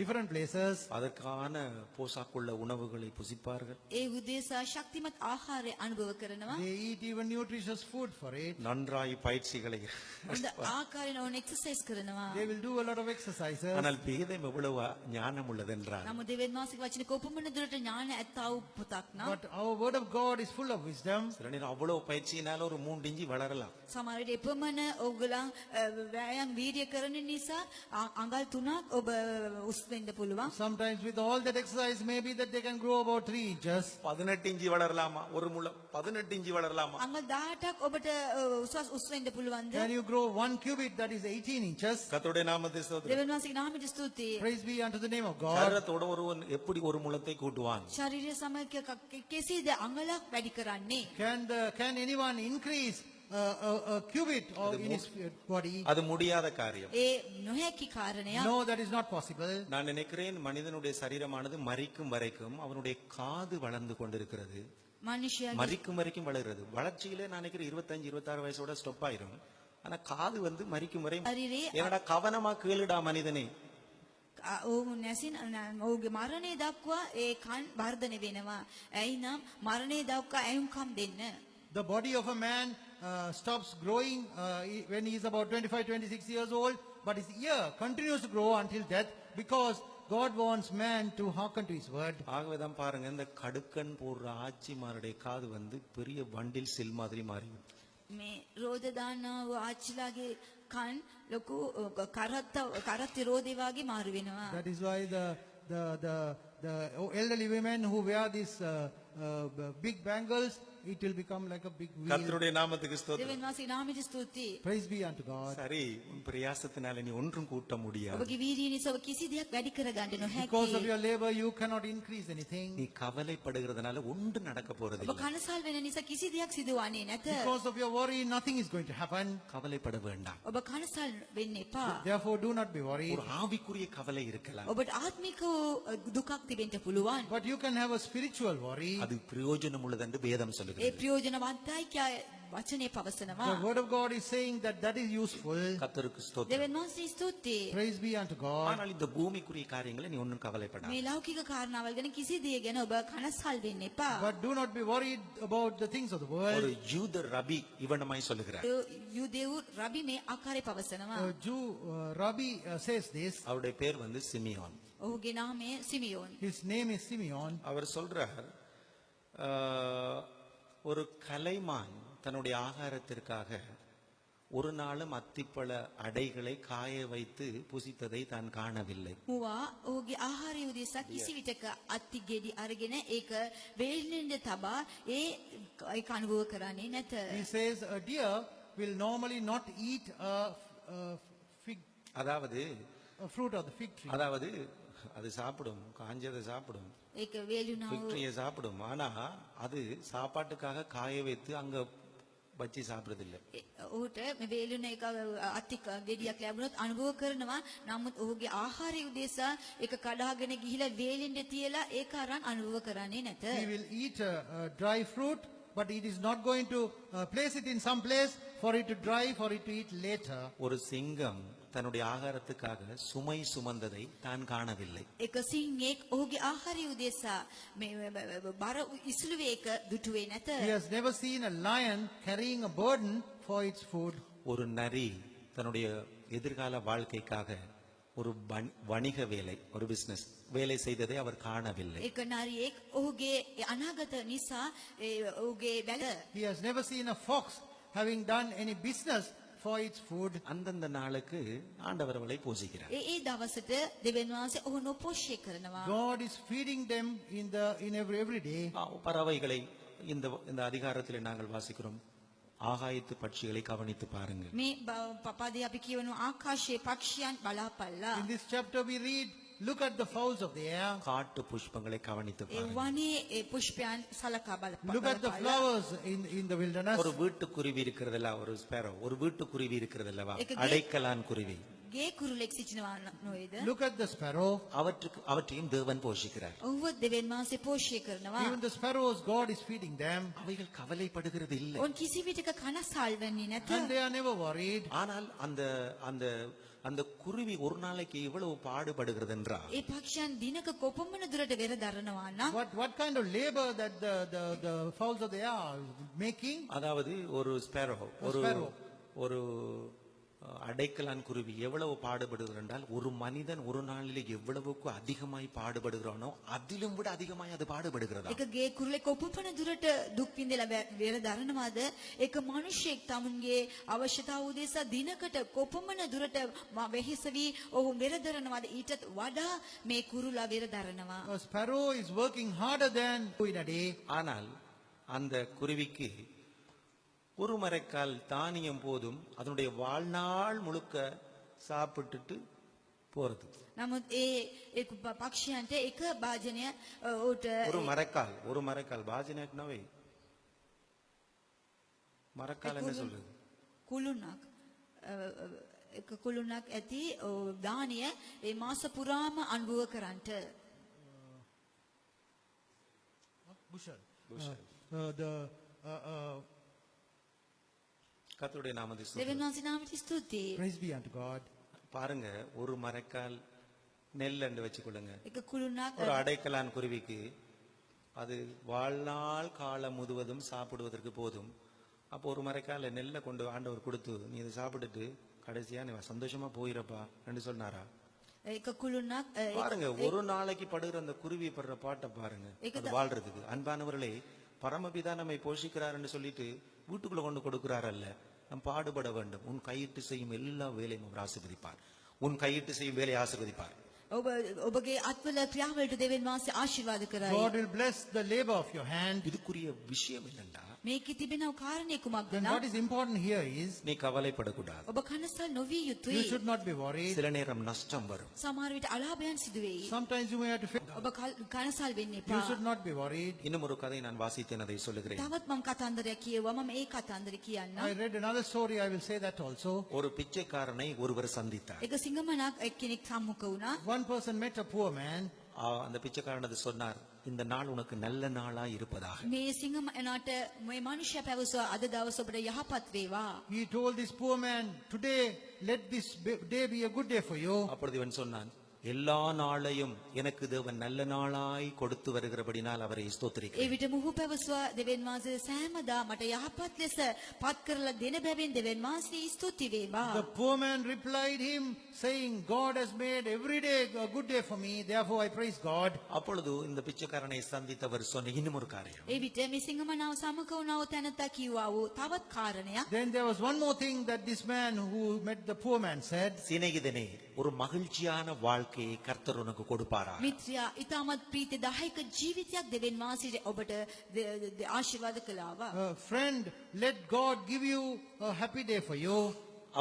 different places. அதற்கான போசாக்குள்ள உணவுகளை புசிப்பார்கள். ඒ උදේසා ශක්තිමත් ආහාරය අනුභව කරනවා. They eat even nutritious food for it. நன்றாய் பயிற்சிகளை හොඳ ආකාරයෙන් ඕන එක්සර්සයිස් කරනවා. They will do a lot of exercises. ஆனால் வேதம் எவ்வளவு ஞானம் உள்ளதென்றால் නමුත් දෙවියන් වහන්සේගේ වචනේ කොපමණ දුරට ඥාන ඇත්තා වූ පොතක් නම් But our word of God is full of wisdom. சில நேரம் அவ்வளவு பயிற்சியினால ஒரு 3 இஞ்சி வளரலாம். සමහර විට එපමණ ඕගොල්ලන් වෑයම් වීර්ය කරන නිසා අඟල් 3ක් ඔබ උස් වෙන්න පුළුවන්. Sometimes with all that exercise, maybe that they can grow about 3 inches. 18 இஞ்சி வளரலாமா? ஒரு முளை 18 இஞ்சி வளரலாமா? අඟල් 18ක් ඔබට උස් වෙන්න පුළුවන්ද? Can you grow 1 cubit, that is 18 inches? கர்த்தருடைய நாமத்தை ஸ்தோத்திரம். දෙවියන් වහන්සේගේ නාමයට ස්තුතියි. Praise be unto the name of God. சரீரத்தோட ஒருவன் எப்படி ஒரு முளத்தை கூட்டுவான்? ශරීරය සමග කෙසේද අඟලක් වැඩි කරන්නේ? Can anyone increase a cubit or in his body? அது முடியாத காரியம். ඒ නොහැකි කාරණයක්. No, that is not possible. நான் நினைக்கிறேன் மனிதனுடைய சரீரமானது மரிக்கும் வரைக்கும் அவனுடைய காது வளர்ந்து கொண்டிருக்கிறது. මනුෂ්‍යයාගේ மரிக்கும் வரைக்கும் வளர்கிறது. வளர்ச்சியிலே நான் நினைக்கிறேன் 25 26 வயசோட ஸ்டாப் ஆயிரும். ஆனா காது மரிக்கும் வரை ශරීරයේ என்னடா கவனமா கேளுடா மனிதனே. ඔවුන් නැසින ඔහුගේ මරණය දක්වා ඒ කන් වර්ධනය වෙනවා. ඇයි නම් මරණය දක්වා ඇහුම්කම් දෙන්න. The body of a man stops growing when he is about 25-26 years old, but his ear continues to grow until death because God wants man to hearken to his word. ஆகவேதான் பாருங்க இந்த கடுக்கன் போடுற ஆச்சிமாருடைய காது பெரிய வண்டில் சில் மாதிரி மாறி. මේ රෝද දානව ආච්චිලාගේ කන් ලොකු කරත් රෝදේ වගේ මාරු වෙනවා. That is why the elderly women who wear these big bangles, it will become like a big wheel. கர்த்தருடைய நாமத்துக்கு ஸ்தோத்திரம். දෙවියන් වහන්සේ නාමයට ස්තුතියි. Praise be unto God. சரி, உன் பிரயாசத்தினால நீ ஒன்றும் கூட்ட முடியாது. ඔබගේ වීර්යය නිසා ඔබ කිසි දෙයක් වැඩි කරගන්න Because of නොහැකි. your labor, you cannot increase anything. நீ கவலைப்படுகிறதுனால ஒன்று நடக்க போறது ඔබ இல்லை. කනසල් වෙන නිසා කිසි දෙයක් සිදුවන්නේ නැත. Because of your worry, nothing is going to happen. கவலைப்பட வேண்டாம். ඔබ කනසල් වෙන්න එපා. Therefore, do not be worried. ஒரு ஆவிக்குரிய கவலை இருக்கலாம். ඔබට ආත්මික දුකක් තිබෙන්න පුළුවන්. But you can have a spiritual worry. அது பிரயோஜனம் உள்ளது என்று வேதம் சொல்லுகிறது. ඒ ප්‍රයෝජනවන්තයි කියා වචනේ පවසනවා. The word of God is saying that that is useful. கர்த்தருக்கு ஸ்தோத்திரம். දෙවියන් වහන්සේ ස්තුතියි. Praise be unto God. ஆனால் இந்த பூமிக்குரிய காரியங்களை நீ ஒன்றும் கவலைப்படாத. මේ ලෞකික කාරණාවල් ගැන කිසි දෙයක් ගැන ඔබ කනස්සල් වෙන්න එපා. But do not be worried about the things of the ஒரு world. யூத ரபி இவனமாய் சொல்லுகிறார். යුදෙව් රබි මේ ආකාරය පවසනවා. A Jew, Rabbi says this. அவருடைய பேர் வந்து சிமியோன். ඔහුගේ නාමය සිමියෝන්. His name is Simeon. அவர் சொல்றார் ஒரு கலைமான் தன்னுடைய ஆகாரத்திற்காக ஒரு நாளும் அத்திப்பழ அடைகளை காய வைத்து புசித்ததை தான் காணவில்லை. මුවා ඔහුගේ ආහාරය උදෙසා කිසි විටක අත්ති ගෙඩි අරගෙන ඒක වේලෙන්ද තබා ඒක අනුභව කරන්නේ නැත. He says a deer will normally not eat அதாவது a fruit of the fig tree. அதாவது அது சாப்பிடும், காஞ்சதை சாப்பிடும், ඒක වේලුණා වූ ஃபிக்ட்ரியை சாப்பிடும். ஆனா அது சாப்பாட்டுக்காக காய வைத்து அங்க வச்சு சாப்பிடுறதில்லை. ඔහුට මේ වේලුණ එක අත්ති ගෙඩියක් ලැබුණොත් අනුභව කරනවා. නමුත් ඔහුගේ ආහාරය උදෙසා ඒක කඩාගෙන ගිහිලා වේලෙන්ද තියලා ඒක අරන් අනුභව කරන්නේ නැත. He will eat dry fruit, but it is not going to place it in some place for it to dry, for it to eat later. ஒரு சிங்கம் தன்னுடைய ஆகாரத்துக்காக சுமை சுமந்ததை தான் காணவில்லை. එක සිංහෙක් ඔහුගේ ආහාරය උදෙසා මේ බර ඉසුළුවේ එක දුටුවේ නැත. He has never seen a lion carrying a burden for its food. ஒரு நரி தன்னுடைய எதிர்கால வாழ்க்கைக்காக ஒரு வணிக வேலை, ஒரு பிசினஸ் வேலை செய்ததை அவர் காணவில்லை. එක නරියෙක් ඔහුගේ අනාගත නිසා ඔහුගේ වැල He has never seen a fox having done any business for its food. அந்தந்த நாளுக்கு ஆண்டவர் அவளை போஷிக்கிறார். ඒ දවසට දෙවියන් වහන්සේ ඔහු නොපෝෂ්‍ය කරනවා. God is feeding them in every day. பறவைகளை இந்த அதிகாரத்தில் நாங்கள் வாசிக்கிறோம். ஆகாயத்து பட்சிகளை கவனித்து பாருங்கள். මේ පපාදී අපි කියවන ආකාශයේ පක්ෂියන් බලාපල්ලා. In this chapter we read, look at the fowls of the air. காட்டு புஷ்பங்களை கவனித்து ඒ பாருங்கள். වනේ ඒ පුෂ්පයන් සලකා Look at the flowers in the wilderness. ஒரு வீட்டுக்குருவி இருக்கிறதல்ல, ஒரு ஸ்பேரோ, ஒரு வீட்டுக்குருவி இருக்கிறதல்லவா, ඒක அடைக்கலான் குருவி. ගේ කුරුලෙක් සිටිනවා නොවේද? Look at the sparrow. அவற்றையும் தேவன் போஷிக்கிறார். ඔහුව දෙවියන් වහන්සේ පෝෂ්‍ය කරනවා. Even the sparrows, God is feeding them. அவைகள் கவலைப்படுகிறது இல்லை. ඔවුන් කිසි විටක කනස්සල් වෙන්නේ නැත. And they are never worried. ஆனால் அந்த அந்த அந்த குருவி ஒரு நாளைக்கு இவ்வளவு பாடுபடுகிறது என்றால் ඒ පක්ෂයන් දිනක කොපමණ දුරට වෙර දරනවා නම් What kind of labor that the fowls of the air are making? அதாவது ஒரு ஸ்பேரோ, ஒரு அடைக்கலான் குருவி எவ்வளவு பாடுபடுகிறது என்றால், ஒரு மனிதன் ஒரு நாளிலே எவ்வளவுக்கு அதிகமாய் பாடுபடுகிறானோ அதிலும் விட அதிகமாய் அது பாடுபடுகிறதா. එක ගේ කුරුලෙක් කොපමණ දුරට දුක් විඳලා වෙර දරනවාද? එක මිනිහෙක් තමුන්ගේ අවශ්‍යතාව උදෙසා දිනකට කොපමණ දුරට වෙහෙසවි ඔහු වෙර දරනවාද? ඊටත් වඩා මේ කුරුලා වෙර දරනවා. A sparrow is working harder than in a day. ஆனால் அந்த குருவிக்கு ஒரு மரைக்கால் தானியம் போதும் அதனுடைய வாழ்நாள் முழுக்க சாப்பிட்டுட்டு போறது. නමුත් ඒ පක්ෂයන්ට එක භාජනය උට ஒரு மரைக்கால் பாஜனක් நவே மரக்கால் என்ன சொல்றது? කුළුණක් එක කුළුණක් ඇති දානිය ඒ මාස පුරාම අනුභව කරන්ට Bushel. Bushel. கர்த்தருடைய நாமத்தை දෙවියන් වහන්සේ නාමයට ස්තුතියි. Praise be unto God. பாருங்க, ஒரு மரக்கால் நெல் என்று வச்சுக்கொள்ளுங்க. එක කුළුණක් ஒரு அடைக்கலான் குருவிக்கு அது வாழ்நாள் காலம் முழுவதும் சாப்பிடுவதற்கு போதும். அப்போ ஒரு மரக்கால நெல்லை கொண்டு ஆண்டவர் கொடுத்து, நீ இதை சாப்பிட்டுட்டு கடைசியா நீ சந்தோஷமா போயிரப்பா என்று சொன்னாரா? එක කුළුණක් பாருங்க, ஒரு நாளைக்கு படுகிற அந்த குருவி படுற பாட்டை பாருங்க, அது வாழ்றதுக்கு. அன்பானவர்களே, பரமபிதா நம்மை போஷிக்கிறார் என்று சொல்லிட்டு வீட்டுக்குள்ள கொண்டு கொடுக்கிறார் அல்ல, நம் பாடுபட வேண்டும். உன் கையிட்டு செய்யும் எல்லா வேலையும் அவர் ஆசீர்வதிப்பார். உன் கையிட்டு செய்யும் வேலையை ஆசீர்வதிப்பார். ඔබගේ අත්වල ක්‍රියාවලට දෙවියන් වහන්සේ ආශිර්වාද කරයි. God will bless the labor of your hand. இதுக்குரிய விஷயம் என்னண்டா, මේකේ තිබෙන කාරණේ කුමක්ද Then නම් what is important here is நீ கவலைப்படக்கூடாது. ඔබ කනස්සල් නොවිය you යුතුයි. should not be worried. சில நேரம் நஷ்டம் வரும். සමහර විට අලාභයන් සිදු වෙයි. Sometimes you may have to face. ඔබ කනස්සල් වෙන්න You එපා. should not be worried. இன்னும் ஒரு கதை நான் வாசித்தேன், அதை சொல்லுகிறேன். තවත් මම කතන්දරයක් කියවුවා. මම ඒ කතන්දරය කියන්න. I read another story, I will say that also. ஒரு பிச்சைக்காரனை ஒருவர் சந்தித்தார். එක සිංගමනක් එක්කෙනෙක් සම්මුඛ වුණා. One person met a poor man. அந்த பிச்சைக்காரனது சொன்னார், இந்த நாள் உனக்கு நல்ல நாளா இருப்பதாக. මේ සිංහමනාට මේ මනුෂ්‍ය පැවසුවා අද දවස ඔබට යහපත් වේවා. He told this poor man, today let this day be a good day for you. அப்பொழுது இவன் சொன்னான், எல்லா நாளையும் எனக்கு தேவன் நல்ல நாளாய் கொடுத்து வருகிறபடினால் அவரை ඒ ஸ்தோத்திரிக்கிறேன். විට මොහු පැවසුවා දෙවියන් වහන්සේ සෑමදා මට යහපත් ලෙස පත් කරලා දෙන බැවින් දෙවියන් වහන්සේ ස්තුති වේවා. The poor man replied him, saying, God has made every day a good day for me, therefore I praise God. அப்பொழுது இந்த பிச்சைக்காரனை சந்தித்தவர் சொன்ன இன்னும் ஒரு காரியம். ඒ විට මේ සිංහමනාව සමග වුණා වූ තැනත්තා කිව්වා වූ තවත් කාරණයක්. Then there was one more thing that this man who met the poor man said. சிநேகிதனே, ஒரு மகிழ்ச்சியான வாழ்க்கையை கர்த்தர் உனக்கு கொடுப்பாரா? මිත්‍රයා ඊටමත් ප්‍රීතිදායක ජීවිතයක් දෙවියන් වහන්සේ ඔබට ආශිර්වාද කළාවා. Friend, let God give you a happy day for you.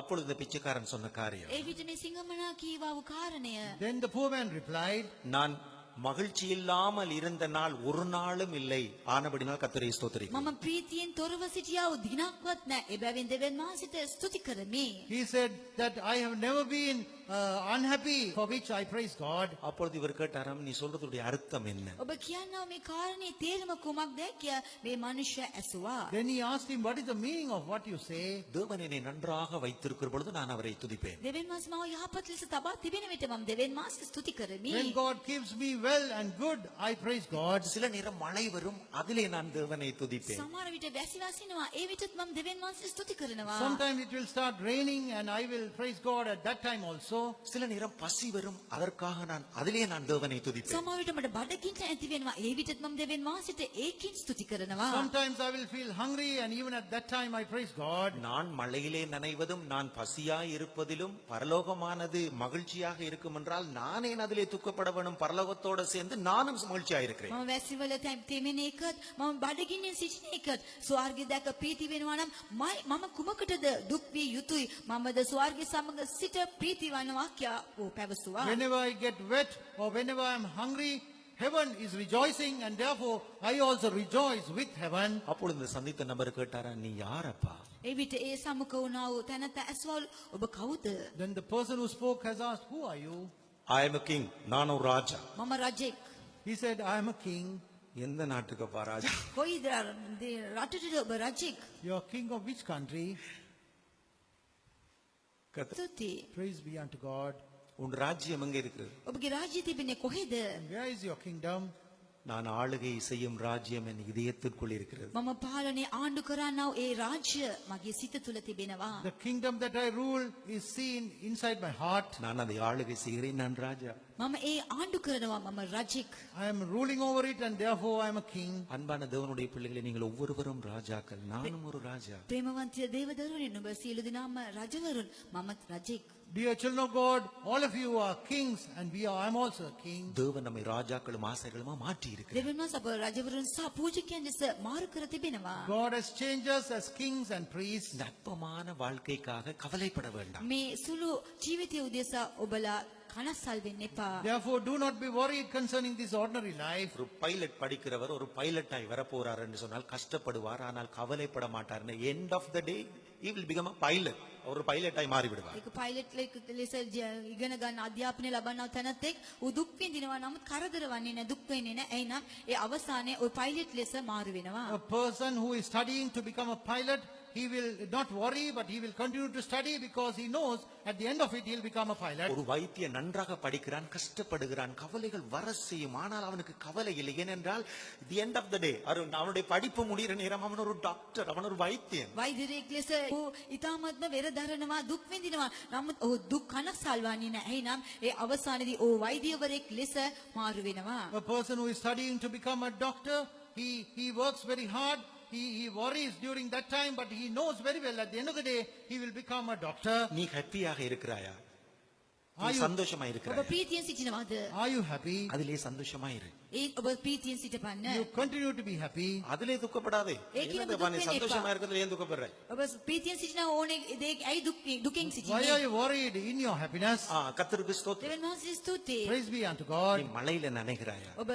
அப்பொழுது இந்த பிச்சைக்காரன் சொன்ன காரியம், ඒ විට මේ සිංහමනා කීවා වූ කාරණය Then the poor man replied, நான் மகிழ்ச்சி இல்லாமல் இருந்த நாள் ஒரு நாளும் இல்லை, ஆனபடினால் கர்த்தரை ஸ்தோத்திரிக்கிறேன். මම ප්‍රීතියෙන් තොරව සිටියා වූ දිනක්වත් නැහැ. එබැවින් දෙවියන් වහන්සේට ස්තුති කරමි. he said that I have never been unhappy, for which I praise God. அப்பொழுது இவர் கேட்டாராம், நீ சொல்றதுடைய அர்த்தம் என்ன? ඔබ කියනවා මේ කාරණේ තේරුම කුමක්ද කියා මේ මනුෂ්‍ය ඇසුවා. Then he asked him, what is the meaning of what you say? தேவன் என்னை நன்றாக வைத்திருக்கிற பொழுது நான் அவரை துதிப்பேன். දෙවියන් වහන්සේ මාව යහපත් ලෙස තබා තිබෙන විට මම දෙවියන් වහන්සේට ස්තුති කරමි. When God keeps me well and good, I praise God. சில நேரம் மழை வரும், அதிலே நான் தேவனை துதிப்பேன். සමහර විට වැසි වසිනවා. ඒ විටත් මම දෙවියන් වහන්සේට ස්තුති කරනවා. Sometimes it will start raining and I will praise God at that time also. சில நேரம் பசி வரும், அதற்காக நான் அதிலே நான் தேவனை துதிப்பேன். සමහර විට මට බඩගින්න ඇති වෙනවා. ඒ විටත් මම දෙවියන් වහන්සේට ඒකින් ස්තුති කරනවා. Sometimes I will feel hungry and even at that time I praise God. நான் மழையிலே நனைவதும் நான் பசியாய் இருப்பதிலும் பரலோகமானது மகிழ்ச்சியாக இருக்கும் என்றால் நான் ஏன் அதிலே துக்கப்பட வேணும்? பரலோகத்தோட சேர்ந்து நானும் மகிழ்ச்சியாக இருக்கிறேன். මම වැසිවල තෙමෙන එකත් මම බඩගින්නෙන් සිටින එකත් ස්වර්ගය දැක ප්‍රීති වෙනවා නම් මම කුමකටද දුක් විය යුතුයි? මමද ස්වර්ගය සමග සිට ප්‍රීති වනවා කියා පැවසුවා. Whenever I get wet or whenever I am hungry, heaven is rejoicing and therefore I also rejoice with heaven. அப்பொழுது இந்த சந்தித்த நபர் கேட்டாரா, நீ யாரப்பா? ඒ විට ඒ සමුක වුණා වූ තැනත්තා ඇස්වලු ඔබ කවුද? Then the person who spoke has asked, who are you? I am a king, நான் ஒரு ராஜா. මම රජෙක්. He said, I am a king. எந்த நாட்டுக்குப்பா ராஜா? කොයිද රටටද ඔබ රජෙක්? You are king of which country? ස්තුති. Praise be unto God. உன் ராஜ்யம் எங்க இருக்கு? ඔබගේ රාජ්‍යය තිබෙන්නේ කොහෙද? And where is your kingdom? நான் ஆளுகை செய்யும் ராஜ்யம் என் இதயத்திற்குள் இருக்கிறது. මම පාලනය ආණ්ඩු කරන්නා වූ ඒ රාජ්‍ය මගේ සිත තුළ තිබෙනවා. The kingdom that I rule is seen inside my heart. நான் அதை ஆளுகை செய்கிறேன், நான் ராஜா. මම ඒ ආණ්ඩු කරනවා මම රජෙක්. I am ruling over it and therefore I am a king. அன்பான தேவனுடைய பிள்ளைகளை, நீங்கள் ஒவ்வொருவரும் ராஜாக்கள், நானும் ஒரு ராஜா. ප්‍රේමවන්තය දේවදරුවනි නුඹ සියලු දෙනාම රජවරුන් මමත් රජෙක්. Dear children of God, all of you are kings and I am also a king. தேவன் நம்மை ராஜாக்களும் ஆசைகளுமா மாற்றி இருக்கிறார். දෙවියන් වහන්සේ අප රජවරුන් සහ පූජකයන් ලෙස මාරු කර තිබෙනවා. God has changed us as kings and priests. இந்த அற்பமான வாழ்க்கைக்காக கவலைப்பட வேண்டாம். මේ සුළු ජීවිතය උදෙසා ඔබලා කනස්සල් වෙන්න එපා. Therefore, do not be worried concerning this ordinary life. ஒரு பைலட் படிக்கிறவர் ஒரு பைலட்டாய் வரப்போறார் என்று சொன்னால் கஷ்டப்படுவார், ஆனால் கவலைப்பட மாட்டார். End of the day he will become a pilot. ஒரு பைலட்டாய் மாறி விடுவார். ඒක පයිලට් ලෙස ඉගෙන ගන්න අධ්‍යාපනය ලබන්නා තැනැත්තෙක් ඌ දුක් විඳිනවා නමුත් කරදර වන්නේ නැහැ, දුක් වෙන්නේ නැහැ. එයිනම් ඒ අවසානයේ ওই පයිලට් ලෙස මාරු වෙනවා. A person who is studying to become a pilot, he will not worry, but he will continue to study because he knows at the end of it he will become a pilot. ஒரு வைத்தியன் நன்றாக படிக்கிறான், கஷ்டப்படுகிறான், கவலைகள் வர செய்யும், ஆனால் அவனுக்கு கவலை இல்லை. ஏனென்றால் the end of the day அவனுடைய படிப்பு முடிகிற நேரம் அவன் ஒரு டாக்டர், அவன் ஒரு வைத்தியன். වෛද්‍යරයෙක් ලෙස ඌ ඊටාත්ම වෙර දරනවා, දුක් විඳිනවා. නමුත් ඌ දුක් කනස්සල් වන්නේ නැහැ. එයිනම් ඒ අවසානයේදී ඌ වෛද්‍යවරයෙක් ලෙස මාරු වෙනවා. A person who is studying to become a doctor, he works very hard. He worries during that time, but he knows very well at the end of the day he will become a doctor. நீ ஹாப்பியாக இருக்கிறாயா? Are you- சந்தோஷமா ඔබ இருக்கிறாயா? ප්‍රීතියෙන් සිටිනවද? Are you happy? அதிலே சந்தோஷமா இரு. ඒ ඔබ ප්‍රීතියෙන් සිටපන්න. You continue to be happy. அதிலே துக்கப்படாதே. ஏக்கில என்னப்பா நீ துக்கம் சந்தோஷமா இல்லப்பா. இருக்கிறதுல ஏன் துக்கப்படுற? ඔබ ප්‍රීතියෙන් සිටින ඕනේ දෙයක් ඇයි දුකෙන් Why සිටින්නේ? are you worried in your happiness? கர்த்தருக்கு ஸ்தோத்திரம். දෙවියන් වහන්සේ ස්තුතියි. Praise be unto நீ God. மழையில நனைகிறாயா? ඔබ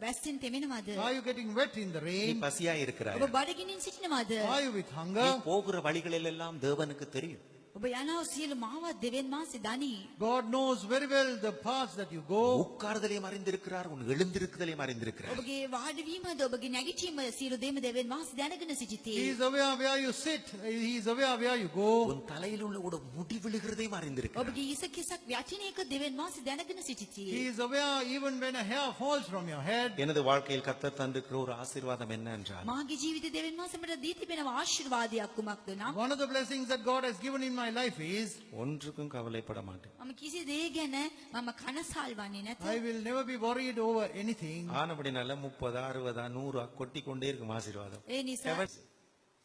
වැස්සෙන් තෙමෙනවද? Are you getting wet in the நீ rain? பசியா இருக்கிறாயா? ඔබ බඩගින්නෙන් සිටිනවද? Are you with நீ hunger? போகிற வழிகளில் எல்லாம் தேவனுக்கு தெரியும். ඔබ යනවා සියලු මාවත් දෙවියන් වහන්සේ දනි. God knows very well the paths that you go. உட்கார்தலையும் அறிந்திருக்கிறார், உன் எழுந்திருக்குதலையும் அறிந்திருக்கிறார். ඔබගේ වාඩිවීමද ඔබගේ නැගිටීම සියලු දේම දෙවියන් වහන්සේ දැනගෙන සිටිති. He is aware where you sit. He is aware where you go. உன் தலையில் உள்ள ஒரு முடி விழுகிறதையும் அறிந்திருக்கிறார். ඔබගේ ඉසකිසක් ව්‍යතින එක දෙවියන් වහන්සේ දැනගෙන සිටිති. He is aware even when a hair falls from your head. எனது வாழ்க்கையில் கர்த்தர் தந்திருக்கிற ஒரு ஆசீர்வாதம் என்ன என்றால், මාගේ ජීවිතේ දෙවියන් වහන්සේ මට දී තිබෙන ආශිර්වාදයක් කුමක්ද නම් One of the blessings that God has given in my life is ஒன்றுக்கும் கவலைப்பட மாட்டேன். මම කිසි දේ ගැන මම කනසාල් වන්නේ නැත. I will never be worried over anything. ஆனபடினால 30, 60, 100 கொட்டி கொண்டே இருக்கும் ஆசீர்வாதம். ඒ නිසා 30ක්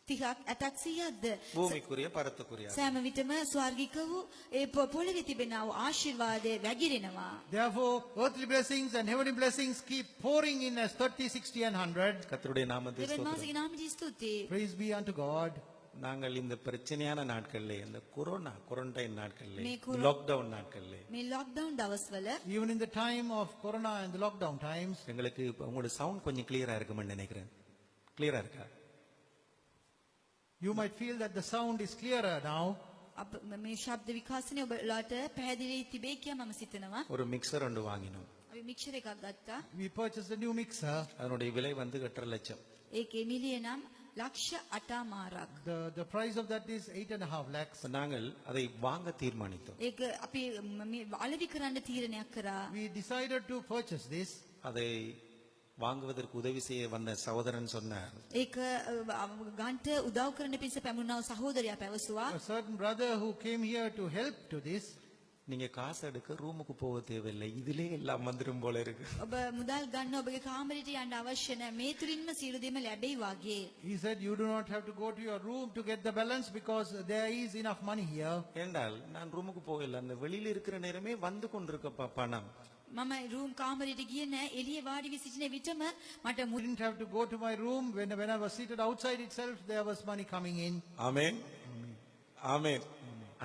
80ක් 100ක්ද பூமிக்குரிய பரத்துக்குரிய. සෑම විටම ස්වර්ගික වූ ඒ පොළවේ තිබෙනා වූ ආශිර්වාදය වැగిරෙනවා. Therefore, earthly blessings and heavenly blessings keep pouring in as 30, 60 and 100. கர்த்தருடைய நாமத்தை දෙවියන් ஸ்தோத்திரம். වහන්සේගේ නාමයට ස්තුතියි. Praise be unto God. நாங்கள் இந்த பிரச்சனையான நாட்கள்ல, இந்த குவாரண்டைன் நாட்கள்ல, மே கொரோ- லாக்டவுன் நாட்கள்ல මේ ලොක්ඩවුන් දවස්වල Even in the time of Corona and the lockdown times, எங்களுக்கு இப்ப உங்களோட சவுண்ட் கொஞ்சம் கிளியரா இருக்கும்னு நினைக்கிறேன். கிளியரா இருக்கா? you might feel that the sound is clearer now. අප මේ ශබ්ද විකාශනය ඔබලාට පැහැදිලි තිබේ කියලා මම සිතනවා. ஒரு மிக்சர் ஒன்று வாங்கினோம். අපි මික්සර් එකක් ගත්තා. We purchased a new mixer. அதனுடைய விலை வந்து 8.5 லட்சம். ඒකේ මිලියනම් ලක්ෂ 8මාරක්. The price of that is 8.5 lakhs. இப்ப நாங்கள் அதை வாங்க தீர்மானித்தோம். ඒක අපි මේ අලෙවි කරන්න තීරණයක් කරා. We decided to purchase this. அதை வாங்குவதற்கு உதவி செய்ய வந்த சகோதரன் சொன்னார், ඒක ගන්ට උදව් කරන්න පිණිස පැමුණා වූ සහෝදරයා පැවසුවා. A certain brother who came here to help to this, நீங்க காசு எடுக்க ரூமுக்கு போக தேவையில்லை, இதிலே எல்லாம் வந்துரும் போல இருக்கு. ඔබ මුදල් ගන්න ඔබගේ කාමරයට යන්න අවශ්‍ය නැහැ. මේ තුලින්ම සියලු දේම ලැබෙයි වගේ. he said, you do not have to go to your room to get the balance because there is enough money here. ஏண்டால் நான் ரூமுக்கு போகல, அந்த வெளியில இருக்கிற நேரமே வந்து கொண்டிருக்கப்பா பணம். මම රූම් කාමරයට ගියේ නැහැ. එළිය වාඩි වී සිටින විටම මට I didn't have to go to my room. When I was seated outside itself, there was money coming in. ஆமென், ஆமென்.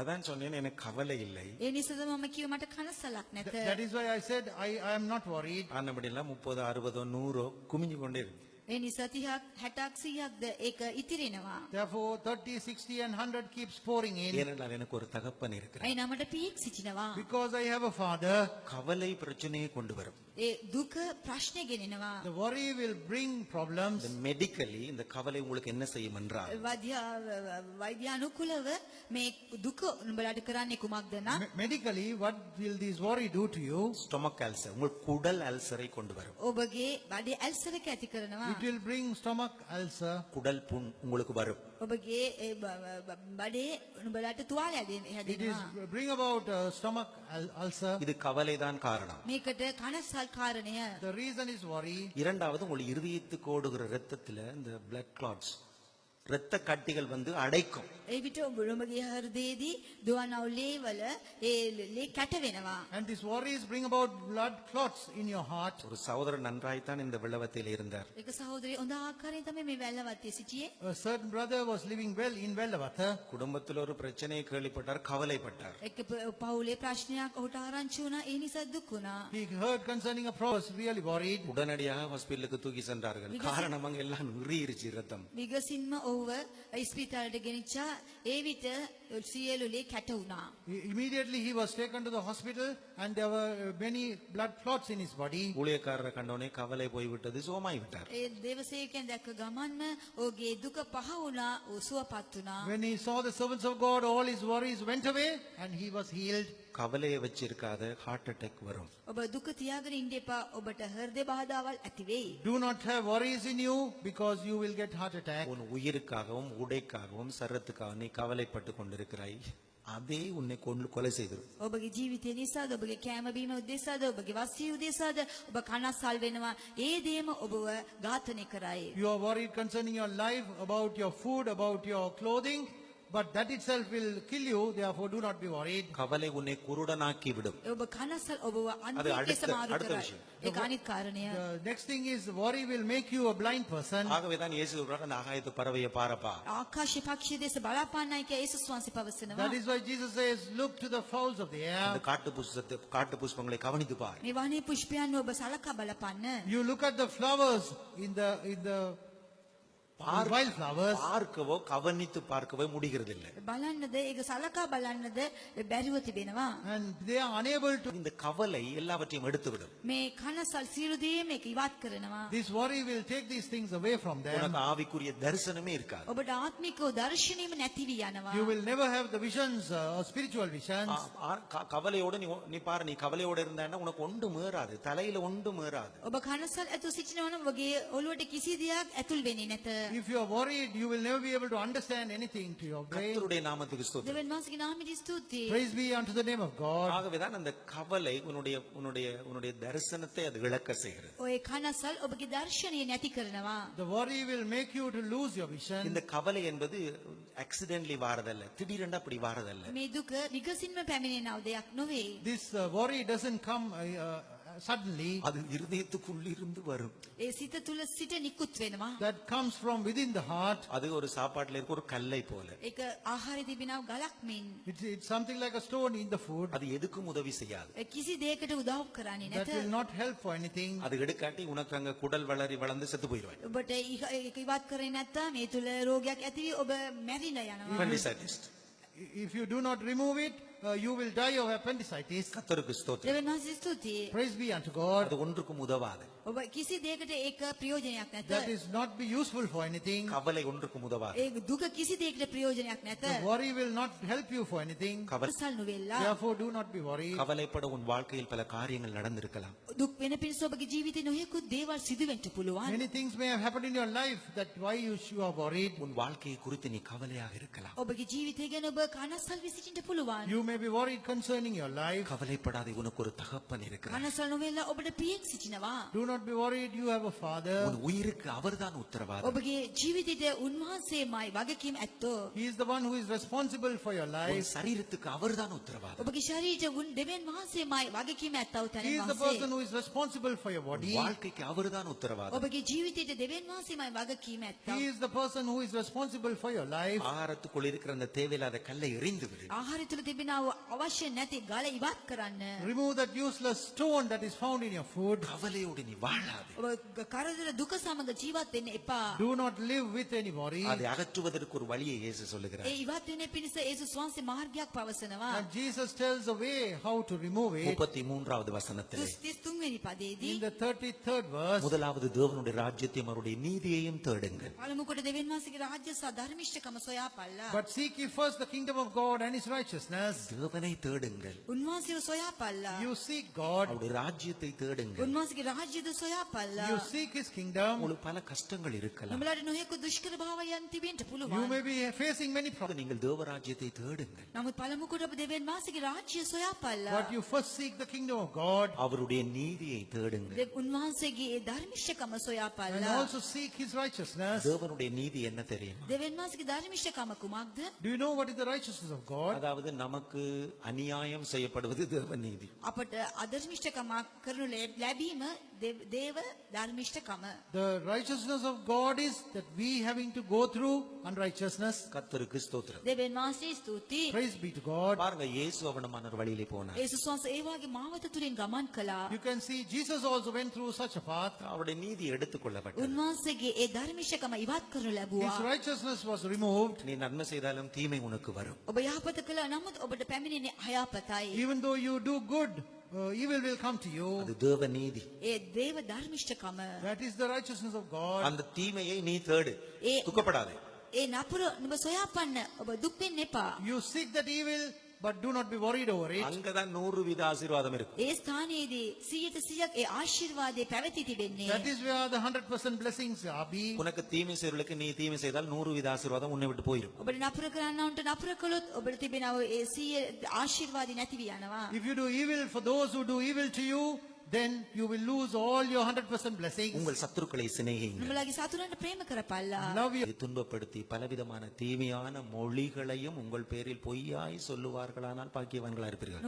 அதான் சொன்னேன், எனக்கு கவலை இல்லை. ඒ නිසාද මම කිව්ව මට කනසලක් නැත. That is why I said, I am not worried. ஆனபடியெல்லாம் 30, 60, 100 குமிஞ்சு கொண்டே இருக்கு. ඒ නිසා 30ක් 60ක් 100ක්ද ඒක ඉතිරෙනවා. Therefore, 30, 60 and 100 keeps pouring in. ஏனென்றால் எனக்கு ஒரு தகப்பன் இருக்கிறார். අයි නමට පියෙක් සිටිනවා. Because I have a father, கவலை பிரச்சனையை கொண்டு வரும். ඒ දුක ප්‍රශ්න ගෙනෙනවා. the worry will bring problems. இந்த மெடிக்கலி இந்த கவலை உங்களுக்கு என்ன செய்யும் என்றால், වෛද්‍යානුකූලව මේ දුක උඹලාට කරන්නේ කුමක්ද නම් Medically, what will this worry do to you? Stomach ulcer, உங்கள் குடல் அல்சரை கொண்டு வரும். ඔබගේ බඩේ ඇල්සර් එක ඇති කරනවා. It will bring stomach ulcer. குடல் புண் உங்களுக்கு வரும். ඔබගේ ඒ බඩේ උඹලාට තුවාලයක් It හැදෙනවා. is bring about stomach ulcer. இது கவலைதான் காரணம். මේකට කනස්සල් කාරණය. The reason is worry. இரண்டாவது, உங்கள் இருதயத்துக்கு ஓடுகிற ரத்தத்துல இந்த பிளட் கிளாட்ஸ், இரத்த கட்டிகள் வந்து அடைக்கும். ඒ විට ඔබගේ හෘදයේදී දුවනව ලේවල ඒ ලේ කැට වෙනවා. And these worries bring about blood clots in your heart. ஒரு சகோதரர் நன்றாய்த்தான் இந்த விளவத்தில் இருந்தார். ඒක සහෝදරය හොඳ ආකාරයෙන් තමයි මේ වැල්ලවත්තේ සිටියේ. A certain brother was living well in Vellavatha. குடும்பத்தில் ஒரு பிரச்சனையை கேள்விப்பட்டார், கவலைப்பட்டார். ඒක පවුලේ ප්‍රශ්නයක් ඔහුට ආරංචි වුණා. ඒ නිසා දුක් වුණා. He heard concerning a problem, was really worried. உடனடியாக ஹாஸ்பிட்டலுக்கு தூக்கி சென்றார்கள். காரணம் அங்க எல்லாம் உறியிருச்சு ரத்தம். විගසින්ම ඔහුව ඉස්පිතාලයට ගෙනිච්චා. ඒ විට සියලු ලේ කැට වුණා. Immediately he was taken to the hospital and there were many blood clots in his body. ஊழியக்காரரை கண்டோனே கவலை போய்விட்டது, சோமாய் விட்டார். ඒ දේවසේවකයන් දැක්ක ගමන්ම ඔහුගේ දුක පහ වුණා. ඔහු සුවපත් වුණා. When he saw the servants of God, all his worries went away and he was healed. கவலையை வச்சிருக்காத ஹார்ட் அட்டாக் வரும். ඔබ දුක තියාගෙන ඉන්න එපා. ඔබට හෘද බාධාවල් ඇති වෙයි. Do not have worries in you because you will get heart attack. உன் உயிருக்காகவும் உடைக்காகவும் சரத்துக்காகவும் நீ கவலைப்பட்டு கொண்டிருக்கிறாய், அதே உன்னை கொலை செய்திரும். ඔබගේ ජීවිතය නිසාද ඔබගේ කෑම බීම උදෙසාද ඔබගේ වස්ත්‍රය උදෙසාද ඔබ කනස්සල් වෙනවා. ඒ දේම ඔබව ඝාතනය කරයි. You are worried concerning your life, about your food, about your clothing, but that itself will kill you. Therefore, do not be worried. கவலை உன்னை குருடனாக்கி விடும். ඔබ කනස්සල් ඔබව அது අන්තිමට அடுத்த සමාරු කරයි. விஷயம். ඒක අනිත් කාරණය. The next thing is worry will make you a blind person. ஆகவேதான் இயேசு சொல்றார், அந்த ஆகாயத்து பறவையை பாரப்பா. ආකාශ පක්ෂිය දෙස බලාපන්නයි කියලා යේසුස් වහන්සේ පවසනවා. That is why Jesus says, look to the fowls of the இந்த air. காட்டு புஷ்பங்களை கவனித்து பார். මේ වනේ පුෂ්පයන් ඔබ සලකා බලපන්න. You look at the flowers in the wildflowers. பார்க்கவோ கவனித்து பார்க்கவோ முடிகிறது இல்ல. බලන්නද ඒක සලකා බලන්නද බැරිව තිබෙනවා. And they are unable to. இந்த கவலை எல்லாவற்றையும் எடுத்துவிடும். මේ කනසල් සියලු දේ මේක ඉවත් කරනවා. This worry will take these things away from them. உனக்கு ஆவிக்குரிய தரிசனமே இருக்காது. ඔබට ආත්මිකව දර්ශනීයම නැති වී යනවා. You will never have the visions or spiritual visions. கவலையோட நீ பாரு, நீ கவலையோட இருந்தான்னா உனக்கு ஒன்றும் ஏறாது, தலையில ஒன்றும் ஏறாது. ඔබ කනසල් ඇතුළු සිටිනවා නම් ඔබගේ ඔළුවට කිසි දෙයක් ඇතුල් වෙන්නේ නැත. If you are worried, you will never be able to understand anything to your brain. கர்த்தருடைய நாமத்துக்கு ஸ்தோத்திரம். දෙවියන් වහන්සේගේ නාමයට ස්තුතියි. Praise be unto the name of God. ஆகவேதான் அந்த கவலை உன்னுடைய தரிசனத்தை அது இழக்க செய்கிறது. ඔය කනසල් ඔබගේ දර්ශනීය නැති කරනවා. The worry will make you to lose your vision. இந்த கவலை என்பது ஆக்சிடென்ட்லி வாரதல்ல, திடீரென்று அப்படி வாரதல்ல. මේ දුක නිකසින්ම පැමිණෙනව දෙයක් නොවේ. This worry doesn't come suddenly. அது இருதயத்துக்குள்ளிருந்து வரும். ඒ සිත තුල සිට නිකුත් වෙනවා. That comes from within the heart. அது ஒரு சாப்பாட்டுல இருக்க ஒரு கல்லை போல. ඒක ආහාරයේ තිබෙනව ගලක් මෙන්. It's something like a stone in the food. அது எதுக்கும் உதவி செய்யாது. කිසි දෙයකට උදව් කරන්නේ That නැත. will not help for anything. அது எடுக்காட்டி உனக்கு அங்க குடல் வளர்ந்து செத்து போயிடுவாய். ඔබට ඒක ඉවත් කරේ නැත්නම් මේ තුල රෝගයක් ඇති වී ඔබ මැරිලා යනවා. Appendicitis. If you do not remove it, you will die of appendicitis. கர்த்தருக்கு ஸ்தோத்திரம். දෙවියන් වහන්සේ ස්තුතියි. Praise be unto God. அது ஒன்றுக்கும் உதவாது. ඔබ කිසි දෙයකට ඒක ප්‍රයෝජනයක් නැත. That is not be useful for anything. கவலை ஒன்றுக்கும் உதவாது. ඒ දුක කිසි දෙයකට ප්‍රයෝජනයක් නැත. The worry will not help you for anything. කවසල් නොවෙලා. Therefore, do not be worried. கவலைப்பட உன் வாழ்க்கையில் பல காரியங்கள் நடந்திருக்கலாம். දුක් වෙන පිණිස ඔබගේ ජීවිතේ නොයෙකුත් දේවල් සිදු වෙන්න පුළුවන්. Many things may have happened in your life that why you are worried. உன் வாழ்க்கையை குறித்து நீ கவலையாக இருக்கலாம். ඔබගේ ජීවිතය ගැන ඔබ කනස්සල් වී සිටින්න පුළුවන්. You may be worried concerning your life. கவலைப்படாதே, உனக்கு ஒரு தகப்பன் இருக்கிறார். කනස්සල් නොවෙලා ඔබට පියෙක් සිටිනවා. Do not be worried. You have a father. உன் உயிருக்கு அவர்தான் உத்தரவாதம். ඔබගේ ජීවිතයට උන්වහන්සේමයි වගකීම් ඇත්තෝ. He is the one who is responsible for your உன் life. சரீரத்துக்கு அவர்தான் உத்தரவாதம். ඔබගේ ශරීරයට දෙවියන් වහන්සේමයි වගකීම් ඇත්තව He is the තැන person who is responsible for your உன் body. வாழ்க்கைக்கு அவர்தான் உத்தரவாதம். ඔබගේ ජීවිතයට දෙවියන් වහන්සේමයි වගකීම් ඇත්තව. He is the person who is responsible for your life. ஆகாரத்துக்குள் இருக்கிற அந்த தேவையில்லாத கல்லை எறிந்து விடு. ආහාරය තුල තිබෙනව අවශ්‍ය නැති ගල ඉවත් කරන්න. Remove that useless stone that is found in your food. கவலையோடு நீ வாழாது. ඔබ කරදර දුක සමග ජීවත් වෙන්න එපා. Do not live with any worry. அதை அகற்றுவதற்கு ஒரு வழியை இயேசு சொல்லுகிறார். ඒ ඉවත් වෙන පිණිස යේසුස් වහන්සේ මාර්ගයක් පවසනවා. And Jesus tells a way how to remove it. 33வது வசனத்திலே 33 වෙනි පදයේදී In the 33rd verse, முதலாவது தேவனுடைய ராஜ்யத்தையும் அவருடைய நீதியையும் தேடுங்கள். පළමු කොට දෙවියන් වහන්සේගේ රාජ්‍ය සහ ධර්මිෂ්ඨකම සොයාපල්ලා. but seek ye first the kingdom of God and his righteousness. தேவனை தேடுங்கள். උන්වහන්සේව සොයාපල්ලා. You seek God. அவருடைய ராஜ்யத்தை தேடுங்கள். උන්වහන්සේගේ රාජ්‍යද සොයාපල්ලා. You seek his kingdom. உங்களுக்கு பல கஷ்டங்கள் இருக்கலாம். නුඹලාට නොයෙකුත් දුෂ්කර භාවයන් තිබෙන්න You පුළුවන්. may be facing many problems. நீங்கள் தேவ ராஜ்யத்தை தேடுங்கள். නමුත් පළමු කොට ඔබ දෙවියන් වහන්සේගේ රාජ්‍ය සොයාපල්ලා. But you first seek the kingdom of God அவருடைய நீதியை தேடுங்கள். උන්වහන්සේගේ ඒ ධර්මිෂ්ඨකම and සොයාපල්ලා. also seek his righteousness. தேவனுடைய நீதி என்ன தெரியுமா? දෙවියන් වහන්සේගේ ධර්මිෂ්ඨකම කුමක්ද? Do you know what is the righteousness of God? அதாவது நமக்கு அநியாயம் செய்யப்படுவது தேவ நீதி. අපට අධර්මිෂ්ඨකමක් කරනු ලැබීම දේව ධර්මිෂ්ඨකම. The righteousness of God is that we having to go through unrighteousness. கர்த்தருக்கு ஸ்தோத்திரம். දෙවියන් වහන්සේ ස්තුතියි. Praise be to God. பாருங்க, இயேசு அவனமான ஒரு வழியிலே போனார். යේසුස් වහන්සේ ඒ වගේ මාවත තුලින් ගමන් කළා. You can see Jesus also went through such a path. அவருடைய நீதி எடுத்துக்கொள்ளப்பட்டது. උන්වහන්සේගේ ඒ ධර්මිෂ්ඨකම ඉවත් කරනු ලැබුවා. His righteousness was removed. நீ நன்மை செய்தாலும் தீமை உனக்கு வரும். ඔබ යහපත කළා නමුත් ඔබට පැමිණෙන්නේ අයහපතයි. Even though you do good, evil will come to you. அது தேவ நீதி. ඒ දේව ධර්මිෂ්ඨකම. That is the righteousness of God. அந்த தீமையை நீ தேடு, ඒ துக்கப்படாதே. ඒ නපුර නුඹ සොයාපන්න. ඔබ දුක් වෙන්න එපා. You seek that evil, but do not be worried over it. அங்கதான் 100 வித ஆசீர்வாதம் இருக்கு. ඒ ස්ථානයේදී 100% ඒ ආශිර්වාදේ පැවති තිබෙන්නේ. That is where the 100% blessings are be. உனக்கு தீமை செய்வர்களுக்கு நீ தீமை செய்தால் 100 வித ஆசீர்வாதம் உன்னை விட்டு போயிடும். ඔබට නපුර කරන්නවන්ට නපුර කළොත් ඔබට තිබෙනව ඒ 100 ආශිර්වාදي නැති වී යනවා. If you do evil for those who do evil to you, then you will lose all your 100% blessings. உங்கள் சத்துருக்களை சிநேகியுங்கள். නුඹලාගේ සතුරන්ට ප්‍රේම කරපල්ලා. Love you. துன்பப்படுத்தி பலவிதமான தீமையான மொழிகளையும் உங்கள் பேரில் பொய்யாய் சொல்லுவார்களானால் பாக்கியவான்களா இருப்பீர்கள்.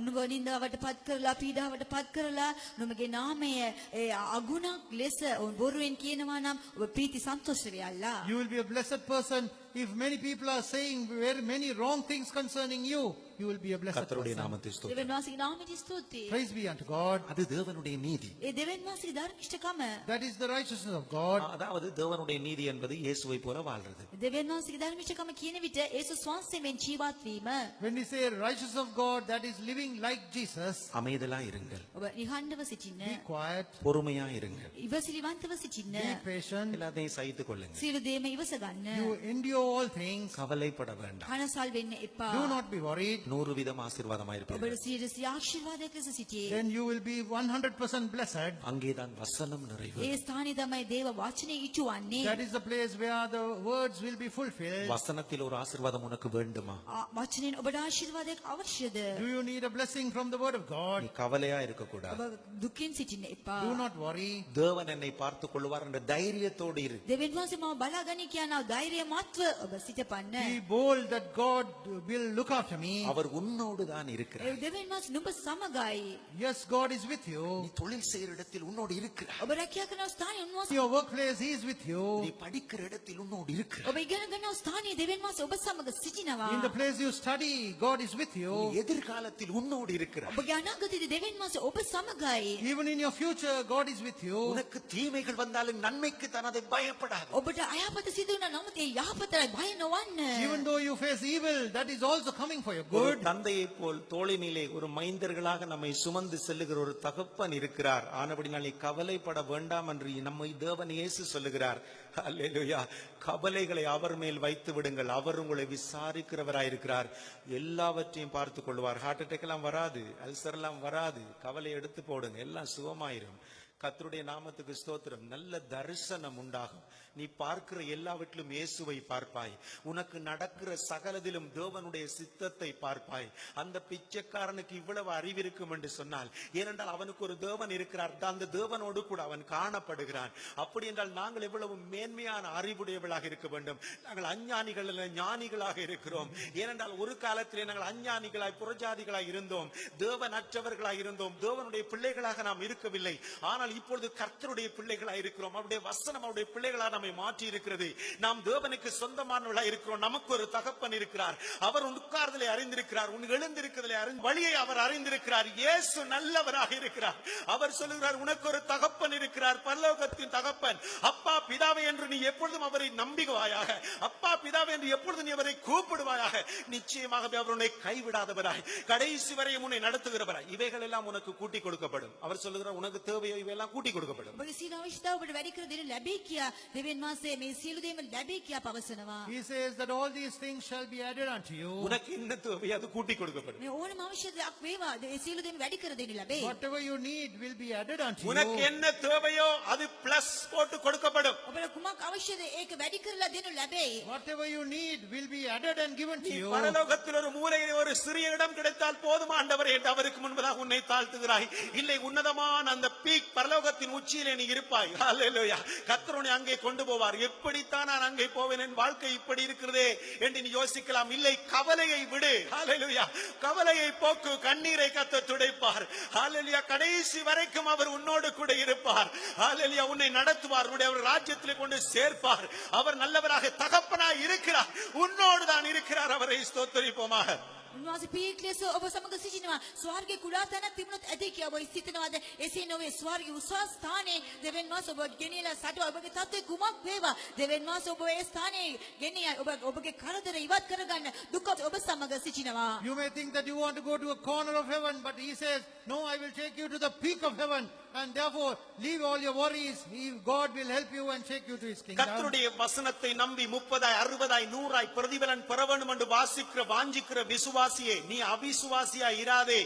නුඹ නින්දාවට පත් කරලා පීඩාවට පත් කරලා නුඹගේ නාමය ඒ අගුණක් ලෙස බොරුවෙන් කියනවා නම් ඔබ ප්‍රීති සන්තෝෂ වෙයල්ලා. You will be a blessed person if many people are saying very many wrong things concerning you. you will be a blessed கர்த்தருடைய person. நாமத்தை ஸ்தோத்திரம். දෙවන් වාසගේ නාමයට ස්තුතියි. Praise be unto God. அது தேவனுடைய நீதி. ඒ දෙවන් වාසගේ ධර්මිෂ්ඨකම. That is the righteousness of God. அதாவது தேவனுடைய நீதி என்பது இயேசுவை போல வாழ்றது. දෙවන් වාසගේ ධර්මිෂ්ඨකම කියන විට ඒසුස් වහන්සේෙන් ජීවත් වීම. When we say righteousness of God, that is living like Jesus. அமைதலா இருங்கள், ඔබ නිහඬව සිටින්න. Be quiet, பொறுமையா இருங்கள், ඉවසිලිවන්තව සිටින්න. be patient. எல்லாத்தையும் சகித்துக் கொள்ளுங்கள். සියලු දේම ඉවස ගන්න. You endure all things. கவலைப்பட வேண்டாம். කනසල් වෙන්න එපා. Do not be worried. 100 விதம் ஆசீர்வாதமா இருப்பீர்கள். ඔබට 100 ආශිර්වාදයක් ලෙස සිටියේ. Then you will be 100% blessed. அங்கேதான் வசனம் நிறைவு. ඒ ස්ථානයේ තමයි දේව වචනේ ඉටු වන්නේ. That is the place where the words will be fulfilled. வசனத்தில் ஒரு ஆசீர்வாதம் உனக்கு வேண்டுமா? වචනෙන් ඔබට ආශිර්වාදයක් අවශ්‍යද? Do you need a blessing from the word of God? நீ கவலையா இருக்க கூடாது. ඔබ දුකින් සිටින්න එපා. Do not worry. தேவன் என்னை பார்த்துக் கொள்வார் என்ற தைரியத்தோடு இரு. දෙවියන් වහන්සේ මම බලාගනි කියන ධෛර්යමත්ව ඔබ සිටපන්න. Be bold that God will look after me. அவர் உன்னோடு தான் இருக்கிறார். ඒ දෙවියන් වහන්සේ නුඹ සමගයි. Yes, God is with you. நீ தொழில் செய்கிற இடத்தில் உன்னோடு இருக்கிறார். ඔබ රැකියා කරන ස්ථානයේ In උන්වහන්සේ your workplace, He is with you. நீ படிக்கிற இடத்தில் உன்னோடு இருக்கிறார். ඔබ ඉගෙන ගන්නා ස්ථානයේ දෙවියන් වහන්සේ ඔබ සමග සිටිනවා. In the place you study, God is with நீ you. எதிர்காலத்தில் உன்னோடு இருக்கிறார். ඔබගේ අනාගතයේදී දෙවියන් වහන්සේ ඔබ සමගයි. Even in your future, God is with you. உனக்கு தீமைகள் வந்தாலும் நன்மைக்கு தான் அதை பயப்படாது. ඔබට අයහපත සිදු වුණා නමුත් ඒ යහපතට බය නොවන්න. Even though you face evil, that is also coming for your ஒரு good. தந்தையை போல் தோளினிலே ஒரு மைந்தர்களாக நம்மை சுமந்து செல்லுகிற ஒரு தகப்பன் இருக்கிறார். ஆனபடினால் நீ கவலைப்பட வேண்டாம் என்று நம்மை தேவன் இயேசு சொல்லுகிறார். அல்லேலூயா. கவலைகளை அவர் மேல் வைத்து விடுங்கள், அவர் உங்களை விசாரிக்கிறவராயிருக்கிறார், எல்லாவற்றையும் பார்த்துக் கொள்வார். ஹார்ட் அட்டாக் எல்லாம் வராது, அல்சர் எல்லாம் வராது. கவலை எடுத்து போடுங்க, எல்லாம் சுகமாயிரும். கர்த்தருடைய நாமத்துக்கு ஸ்தோத்திரம். நல்ல தரிசனம் உண்டாகும். நீ பார்க்கிற எல்லாவற்றிலும் இயேசுவை பார்ப்பாய். உனக்கு நடக்கிற சகலதிலும் தேவனுடைய சித்தத்தை பார்ப்பாய். அந்த பிச்சைக்காரனுக்கு இவ்வளவு அறிவு இருக்கும் என்று சொன்னால், ஏனென்றால் அவனுக்கு ஒரு தேவன் இருக்கிறார். அந்த தேவனோடு கூட அவன் காணப்படுகிறான். அப்படி என்றால் நாங்கள் எவ்வளவு மேன்மையான அறிவுடையவளாக இருக்க வேண்டும். நாங்கள் அஞ்ஞானிகள் அல்ல, ஞானிகளாக இருக்கிறோம். ஏனென்றால் ஒரு காலத்திலே நாங்கள் அஞ்ஞானிகளாய் புறஜாதிகளாய் இருந்தோம், தேவனற்றவர்களாய் இருந்தோம், தேவனுடைய பிள்ளைகளாக நாம் இருக்கவில்லை. ஆனால் இப்பொழுது கர்த்தருடைய பிள்ளைகளாய் இருக்கிறோம். அவருடைய வசனம் அவருடைய பிள்ளைகளாக நம்மை மாற்றி இருக்கிறது. நாம் தேவனுக்கு சொந்தமானவர்களாய் இருக்கிறோம். நமக்கு ஒரு தகப்பன் இருக்கிறார். அவர் உட்கார்தலை அறிந்திருக்கிறார், உன் எழுந்திருக்கிறதை வழியை அவர் அறிந்திருக்கிறார். இயேசு நல்லவராக இருக்கிறார். அவர் சொல்லுகிறார், உனக்கு ஒரு தகப்பன் இருக்கிறார், பரலோகத்தின் தகப்பன். அப்பா பிதாவை என்று நீ எப்பொழுதும் அவரை நம்புவாயாக, அப்பா பிதாவை என்று எப்பொழுதும் நீ அவரை கூப்பிடுவாயாக, நிச்சயமாகவே அவர் உன்னை கைவிடாதவராய் கடைசி வரை உன்னை நடத்துகிறவராய் இவைகள் எல்லாம் உனக்கு கூட்டி கொடுக்கப்படும். அவர் சொல்லுகிறார், உனக்கு தேவையோ இவையெல்லாம் கூட்டி கொடுக்கப்படும். ඔබගේ සීල අවශ්‍යතාව ඔබට වැඩි කර දෙන්න ලැබෙයි කියා දෙවියන් වහන්සේ මේ සියලු දේම ලැබෙයි කියා පවසනවා. He says that all these things shall be added unto you. உனக்கு என்ன தேவையோ அது கூட்டி கொடுக்கப்படும். මේ ඕනම අවශ්‍යතාවක් වේවා ඒ සියලු දේම වැඩි කර දෙන්න ලැබෙයි. Whatever you need will be added unto உனக்கு you. என்ன தேவையோ அது பிளஸ் போட்டு கொடுக்கப்படும். ඔබට කුමක් අවශ්‍යද ඒක වැඩි කරලා දෙනු ලැබෙයි. Whatever you need will be added and given to நீ you. பரலோகத்தில் ஒரு மூலையில் ஒரு சிறிய இடம் கிடைத்தால் போதும் ஆண்டவரே என்று அவருக்கு முன்பதாக உன்னை தாழ்த்துகிறாய். இல்லை, உன்னதமான அந்த பீக் பரலோகத்தின் உச்சியிலே நீ இருப்பாய். ஹல்லேலூயா. கர்த்தர் உன்னை அங்கே கொண்டு போவார். எப்படித்தான் நான் அங்கே போவேன், என் வாழ்க்கை இப்படி இருக்கிறதே என்று நீ யோசிக்கலாம். இல்லை, கவலையை விடு. ஹல்லேலூயா. கவலையை போக்கு, கண்ணீரை கர்த்தர் துடைப்பார். ஹல்லேலூயா. கடைசி வரைக்கும் அவர் உன்னோடு கூட இருப்பார். ஹல்லேலூயா. உன்னை நடத்துவார், உன்னுடைய அவர் ராஜ்யத்திலே கொண்டு சேர்ப்பார். அவர் நல்லவராக தகப்பனாய் இருக்கிறார், உன்னோடு தான் இருக்கிறார். அவரை ஸ்தோத்திரிப்போமாக. උන්වහන්සේ පීක් ලෙස ඔබ සමග සිටිනවා. ස්වර්ගයේ කුඩා තැනක් තිබුණොත් ඇති කියලා ඔබ සිතනවාද? එසේ නොවේ. ස්වර්ගයේ උසස් ස්ථානයේ දෙවියන් වහන්සේ ඔබ ගෙනියලා සටුව ඔබගේ තත්ත්වය කුමක් වේවා දෙවියන් වහන්සේ ඔබ ඒ ස්ථානයේ ගෙනියයි. ඔබගේ කරදර ඉවත් කරගන්න දුක ඔබ සමග සිටිනවා. You may think that you want to go to a corner of heaven, but he says, no, I will take you to the peak of heaven, and therefore leave all your worries. God will help you and take you to his kingdom. கர்த்தருடைய வசனத்தை நம்பி 30 60 100 பிரதிபலன் பெற வேண்டும் என்று வாசிக்கிற வாஞ்சிக்கிற விசுவாசியே, நீ அவிசுவாசியா இராதே,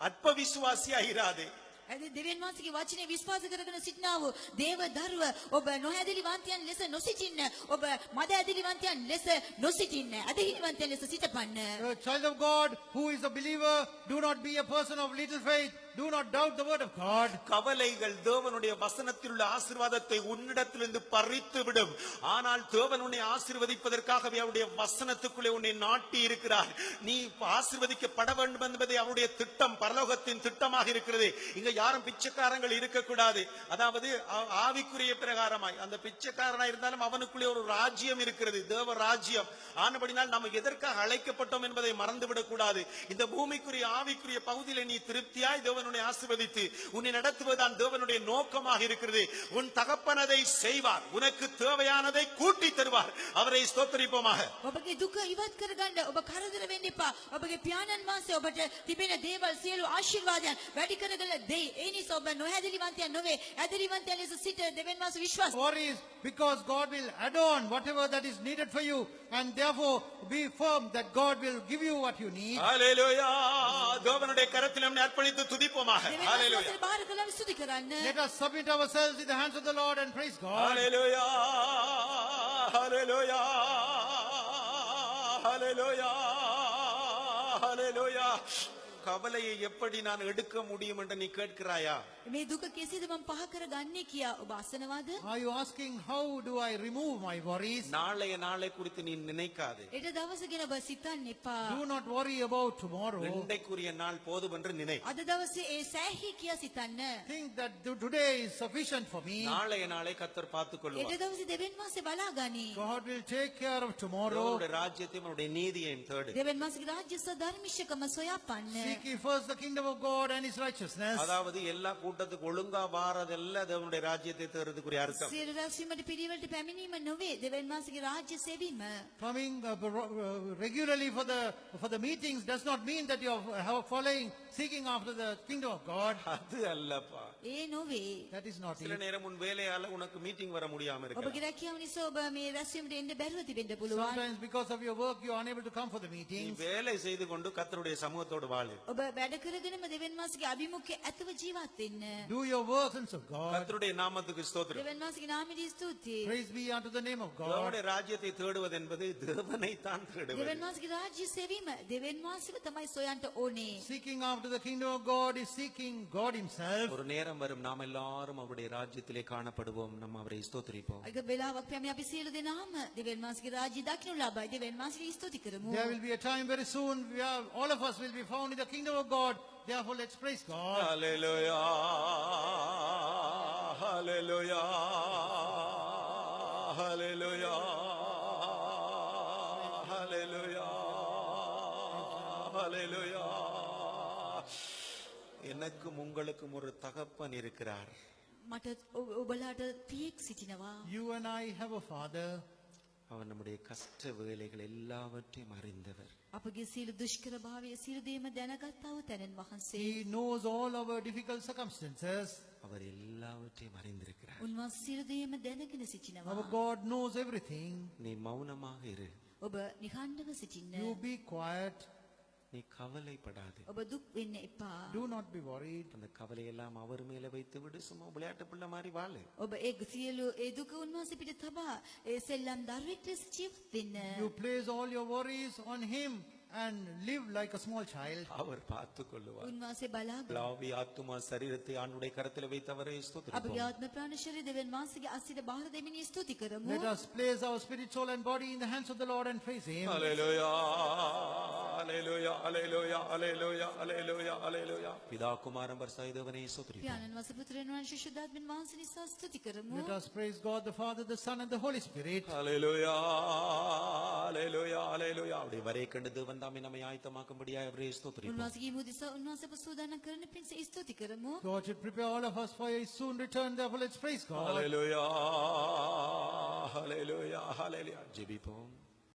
அற்ப விசுவாசியா இராதே. දෙවියන් වහන්සේගේ වචනේ විශ්වාස කරගෙන සිටනා වූ දේව දරුව ඔබ නොහැදිලිවන්තයන් ලෙස නොසිටින්න. ඔබ මද ඇදිලිවන්තයන් ලෙස නොසිටින්න. ඇදහිලිවන්තයන් ලෙස සිටපන්න. A child of God who is a believer, do not be a person of little faith. Do not doubt the word of God. கவலைகள் தேவனுடைய வசனத்தில் உள்ள ஆசீர்வாதத்தை உன்னிடத்திலிருந்து பறித்து விடும். ஆனால் தேவன் உன்னை ஆசீர்வதிப்பதற்காகவே அவருடைய வசனத்துக்குள்ளே உன்னை நாட்டி இருக்கிறார். நீ ஆசீர்வதிக்கப்பட வேண்டும் என்பதே அவருடைய திட்டம், பரலோகத்தின் திட்டமாக இருக்கிறது. இங்க யாரும் பிச்சைக்காரங்கள் இருக்கக்கூடாது. அதாவது ஆவிக்குரிய பிரகாரமாய் அந்த பிச்சைக்காரனா இருந்தாலும் அவனுக்குள்ளே ஒரு ராஜ்யம் இருக்கிறது, தேவ ராஜ்யம். ஆனபடினால் நம்ம எதற்காக அழைக்கப்பட்டோம் என்பதை மறந்துவிடக் கூடாது. இந்த பூமிக்குரிய ஆவிக்குரிய பகுதியில நீ திருப்தியாய் தேவனுடைய ஆசீர்வதித்து உன்னை நடத்துவதுதான் தேவனுடைய நோக்கமாக இருக்கிறது. உன் தகப்பனதை செய்வார், உனக்கு தேவையானதை கூட்டி தருவார். அவரை ஸ்தோத்திரிப்போமாக. ඔබගේ දුක ඉවත් කරගන්න ඔබ කරදර වෙන්න එපා. ඔබගේ පියාණන් වහන්සේ ඔබට තිබෙන දේවල් සියලු ආශිර්වාදයන් වැඩි කරගල දෙයි. ඒ නිසා ඔබ නොහැදිලිවන්තයන් නොවේ, ඇදලිවන්තයන් ලෙස සිට දෙවියන් වහන්සේ විශ්වාස. Worries, because God will add on whatever that is needed for you, and therefore be firm that God will give you what you need. ஹல்லேலூயா. தேவனுடைய கரத்தில் நம்மை அர்ப்பணித்து துதிப்போமாக. දෙවියන් ஹல்லேலூயா. වහන්සේ බාර කරලා ස්තුති කරන්න. Let us submit ourselves in the hands of the Lord and praise God. ஹல்லேலூயா. ஹல்லேலூயா. ஹல்லேலூயா. ஹல்லேலூயா. கவலையை எப்படி நான் எடுக்க முடியும் என்று நீ கேட்கிறாயா? මේ දුක කෙසේද මම පහ කරගන්නේ කියා ඔබ අසනවාද? Are you asking, how do I remove my worries? நாளைய நாளை குறித்து நீ நினைக்காதே. ඊට දවස ගැන ඔබ සිතන්න එපා. Do not worry about tomorrow. இன்றைக்குரிய நாள் போதும் என்று நினை. අද දවසේ ඒ සෑහි කියා සිතන්න. Think that today is sufficient for me. நாளைய நாளை கர்த்தர் பார்த்துக் ඊට கொள்வார். දවසේ දෙවියන් වහන්සේ බලා ගනී. God will take care of tomorrow. அவருடைய ராஜ்யத்தையும் அவருடைய நீதியையும் தேடு. දෙවියන් වහන්සේගේ රාජ්‍ය සහ ධර්මිෂකම සොයාපන්න. Seek ye first the kingdom of God and his righteousness. அதாவது எல்லா கூட்டத்துக்கு ஒழுங்கா வாரதெல்லாம் தேவனுடைய ராஜ்யத்தை தேடுறதுக்குரிய அர்த்தம். සියලු රැස්වීමට පිළිවෙලට පැමිණීම නොවේ, දෙවියන් වහන්සේගේ රාජ්‍ය සෙවීම. Coming regularly for the meetings does not mean that you are following, seeking after the kingdom of God. அது அல்லப்பா. ඒ නොවේ. That is not சில it. நேரம் உன் வேலையால உனக்கு மீட்டிங் வர முடியாம இருக்கு. ඔබගේ රැකියාව නිසා ඔබ මේ රැස්වීමට එන්න බැරුව තිබෙන්න පුළුවන්. Sometimes because of your work you are unable to come for the நீ meetings. வேலை செய்து கொண்டு கர்த்தருடைய சமூகத்தோடு வாழு. ඔබ වැඩ කරගෙනම දෙවියන් වහන්සේගේ අභිමුඛයේ ඇතව ජීවත් වෙන්න. Do your work and serve God. கர்த்தருடைய நாமத்துக்கு ஸ்தோத்திரம். දෙවියන් වහන්සේගේ නාමයට ස්තුතියි. Praise be unto the name of God. தேவனுடைய ராஜ்யத்தை தேடுவது என்பது தேவனை தான் தேடுவது. දෙවියන් වහන්සේගේ රාජ්‍ය සෙවීම දෙවියන් වහන්සේව තමයි සොයන්ට ඕනේ. Seeking after the kingdom of God is seeking God himself. ஒரு நேரம் வரும் நாம் எல்லாரும் அவருடைய ராஜ்யத்திலே காணப்படுவோம். நம்ம அவரை ஸ்தோத்திரிப்போம். අග වෙලාවක් පැමිණ අපි සියලු දෙනාම දෙවියන් වහන්සේගේ රාජ්‍ය දකින්න ලබයි. දෙවියන් වහන්සේට ස්තුති කරමු. There will be a time very soon where all of us will be found in the kingdom of God. Therefore let's praise God. Hallelujah. Hallelujah. Hallelujah. Hallelujah. Hallelujah. எனக்கும் உங்களுக்கும் ஒரு தகப்பன் இருக்கிறார். මට ඔබලාට පියෙක් සිටිනවා. You and I have a father. அவர் நம்முடைய கஷ்ட வேளைகள் எல்லாவற்றையும் அறிந்தவர். අපගේ සියලු දුෂ්කර භාවය සියලු දේම දැනගත්තා වූ තැනන් වහන්සේ. He knows all our difficult circumstances. அவர் எல்லாவற்றையும் அறிந்திருக்கிறார். උන්වහන්සේ සියලු දේම දැනගෙන සිටිනවා. Our God knows everything. நீ மௌனமாக இரு. ඔබ නිහඬව සිටින්න. You be quiet. நீ கவலைப்படாது. ඔබ දුක් වෙන්න එපා. Do not be worried. அந்த கவலையெல்லாம் அவர் மேல வைத்து விடு. சும்மா விளையாட்டு பிள்ளை மாதிரி வாழு. ඔබ ඒ සියලු ඒ දුක උන්වහන්සේ පිට තබා ඒ සෙල්ලම් දරුවෙක් ලෙස ජීවත් වෙන්න. You place all your worries on him and live like a small child. அவர் பார்த்துக் கொள்ளுவார். උන්වහන්සේ බලාගෙන ஆவி ஆத்துமா சரீரத்தை ஆண்டுடைய கரத்தில் வைத்து அவரை අපගේ ஸ்தோத்திரிப்போம். ආත්ම ප්‍රාණ ශරීර දෙවියන් වහන්සේගේ අසිත බාහිර දෙමිනි ස්තුති කරමු. Let us place our spirit, soul and body in the hands of the Lord and praise him. ஹல்லேலூயா. ஹல்லேலூயா. ஹல்லேலூயா. ஹல்லேலூயா. ஹல்லேலூயா. ஹல்லேலூயா. பிதா குமாரன் பரிசுத்த தேவனை ஸ்தோத்திரிப்போம். පියාණන් වහන්සේ පුත්‍රයන් වහන්සේ ශුද්ධාත්මෙන් වහන්සේ නිසා ස්තුති කරමු. Let us praise God the Father, the Son and the Holy Spirit. ஹல்லேலூயா. ஹல்லேலூயா. ஹல்லேலூயா. அவருடைய வரை கண்டு தேவன் தாமே நம்மை ஆயத்தமாக்கும்படியாய் அவரை ஸ்தோத்திரிப்போம். උන්වහන්සේගේ මුදිසා උන්වහන්සේව සූදානම් කරන පිණිස ස්තුති කරමු. God should prepare all of us for his soon return. Therefore let's praise God. ஹல்லேலூயா. ஹல்லேலூயா. ஹல்லேலூயா. ஜெபிப்போம்.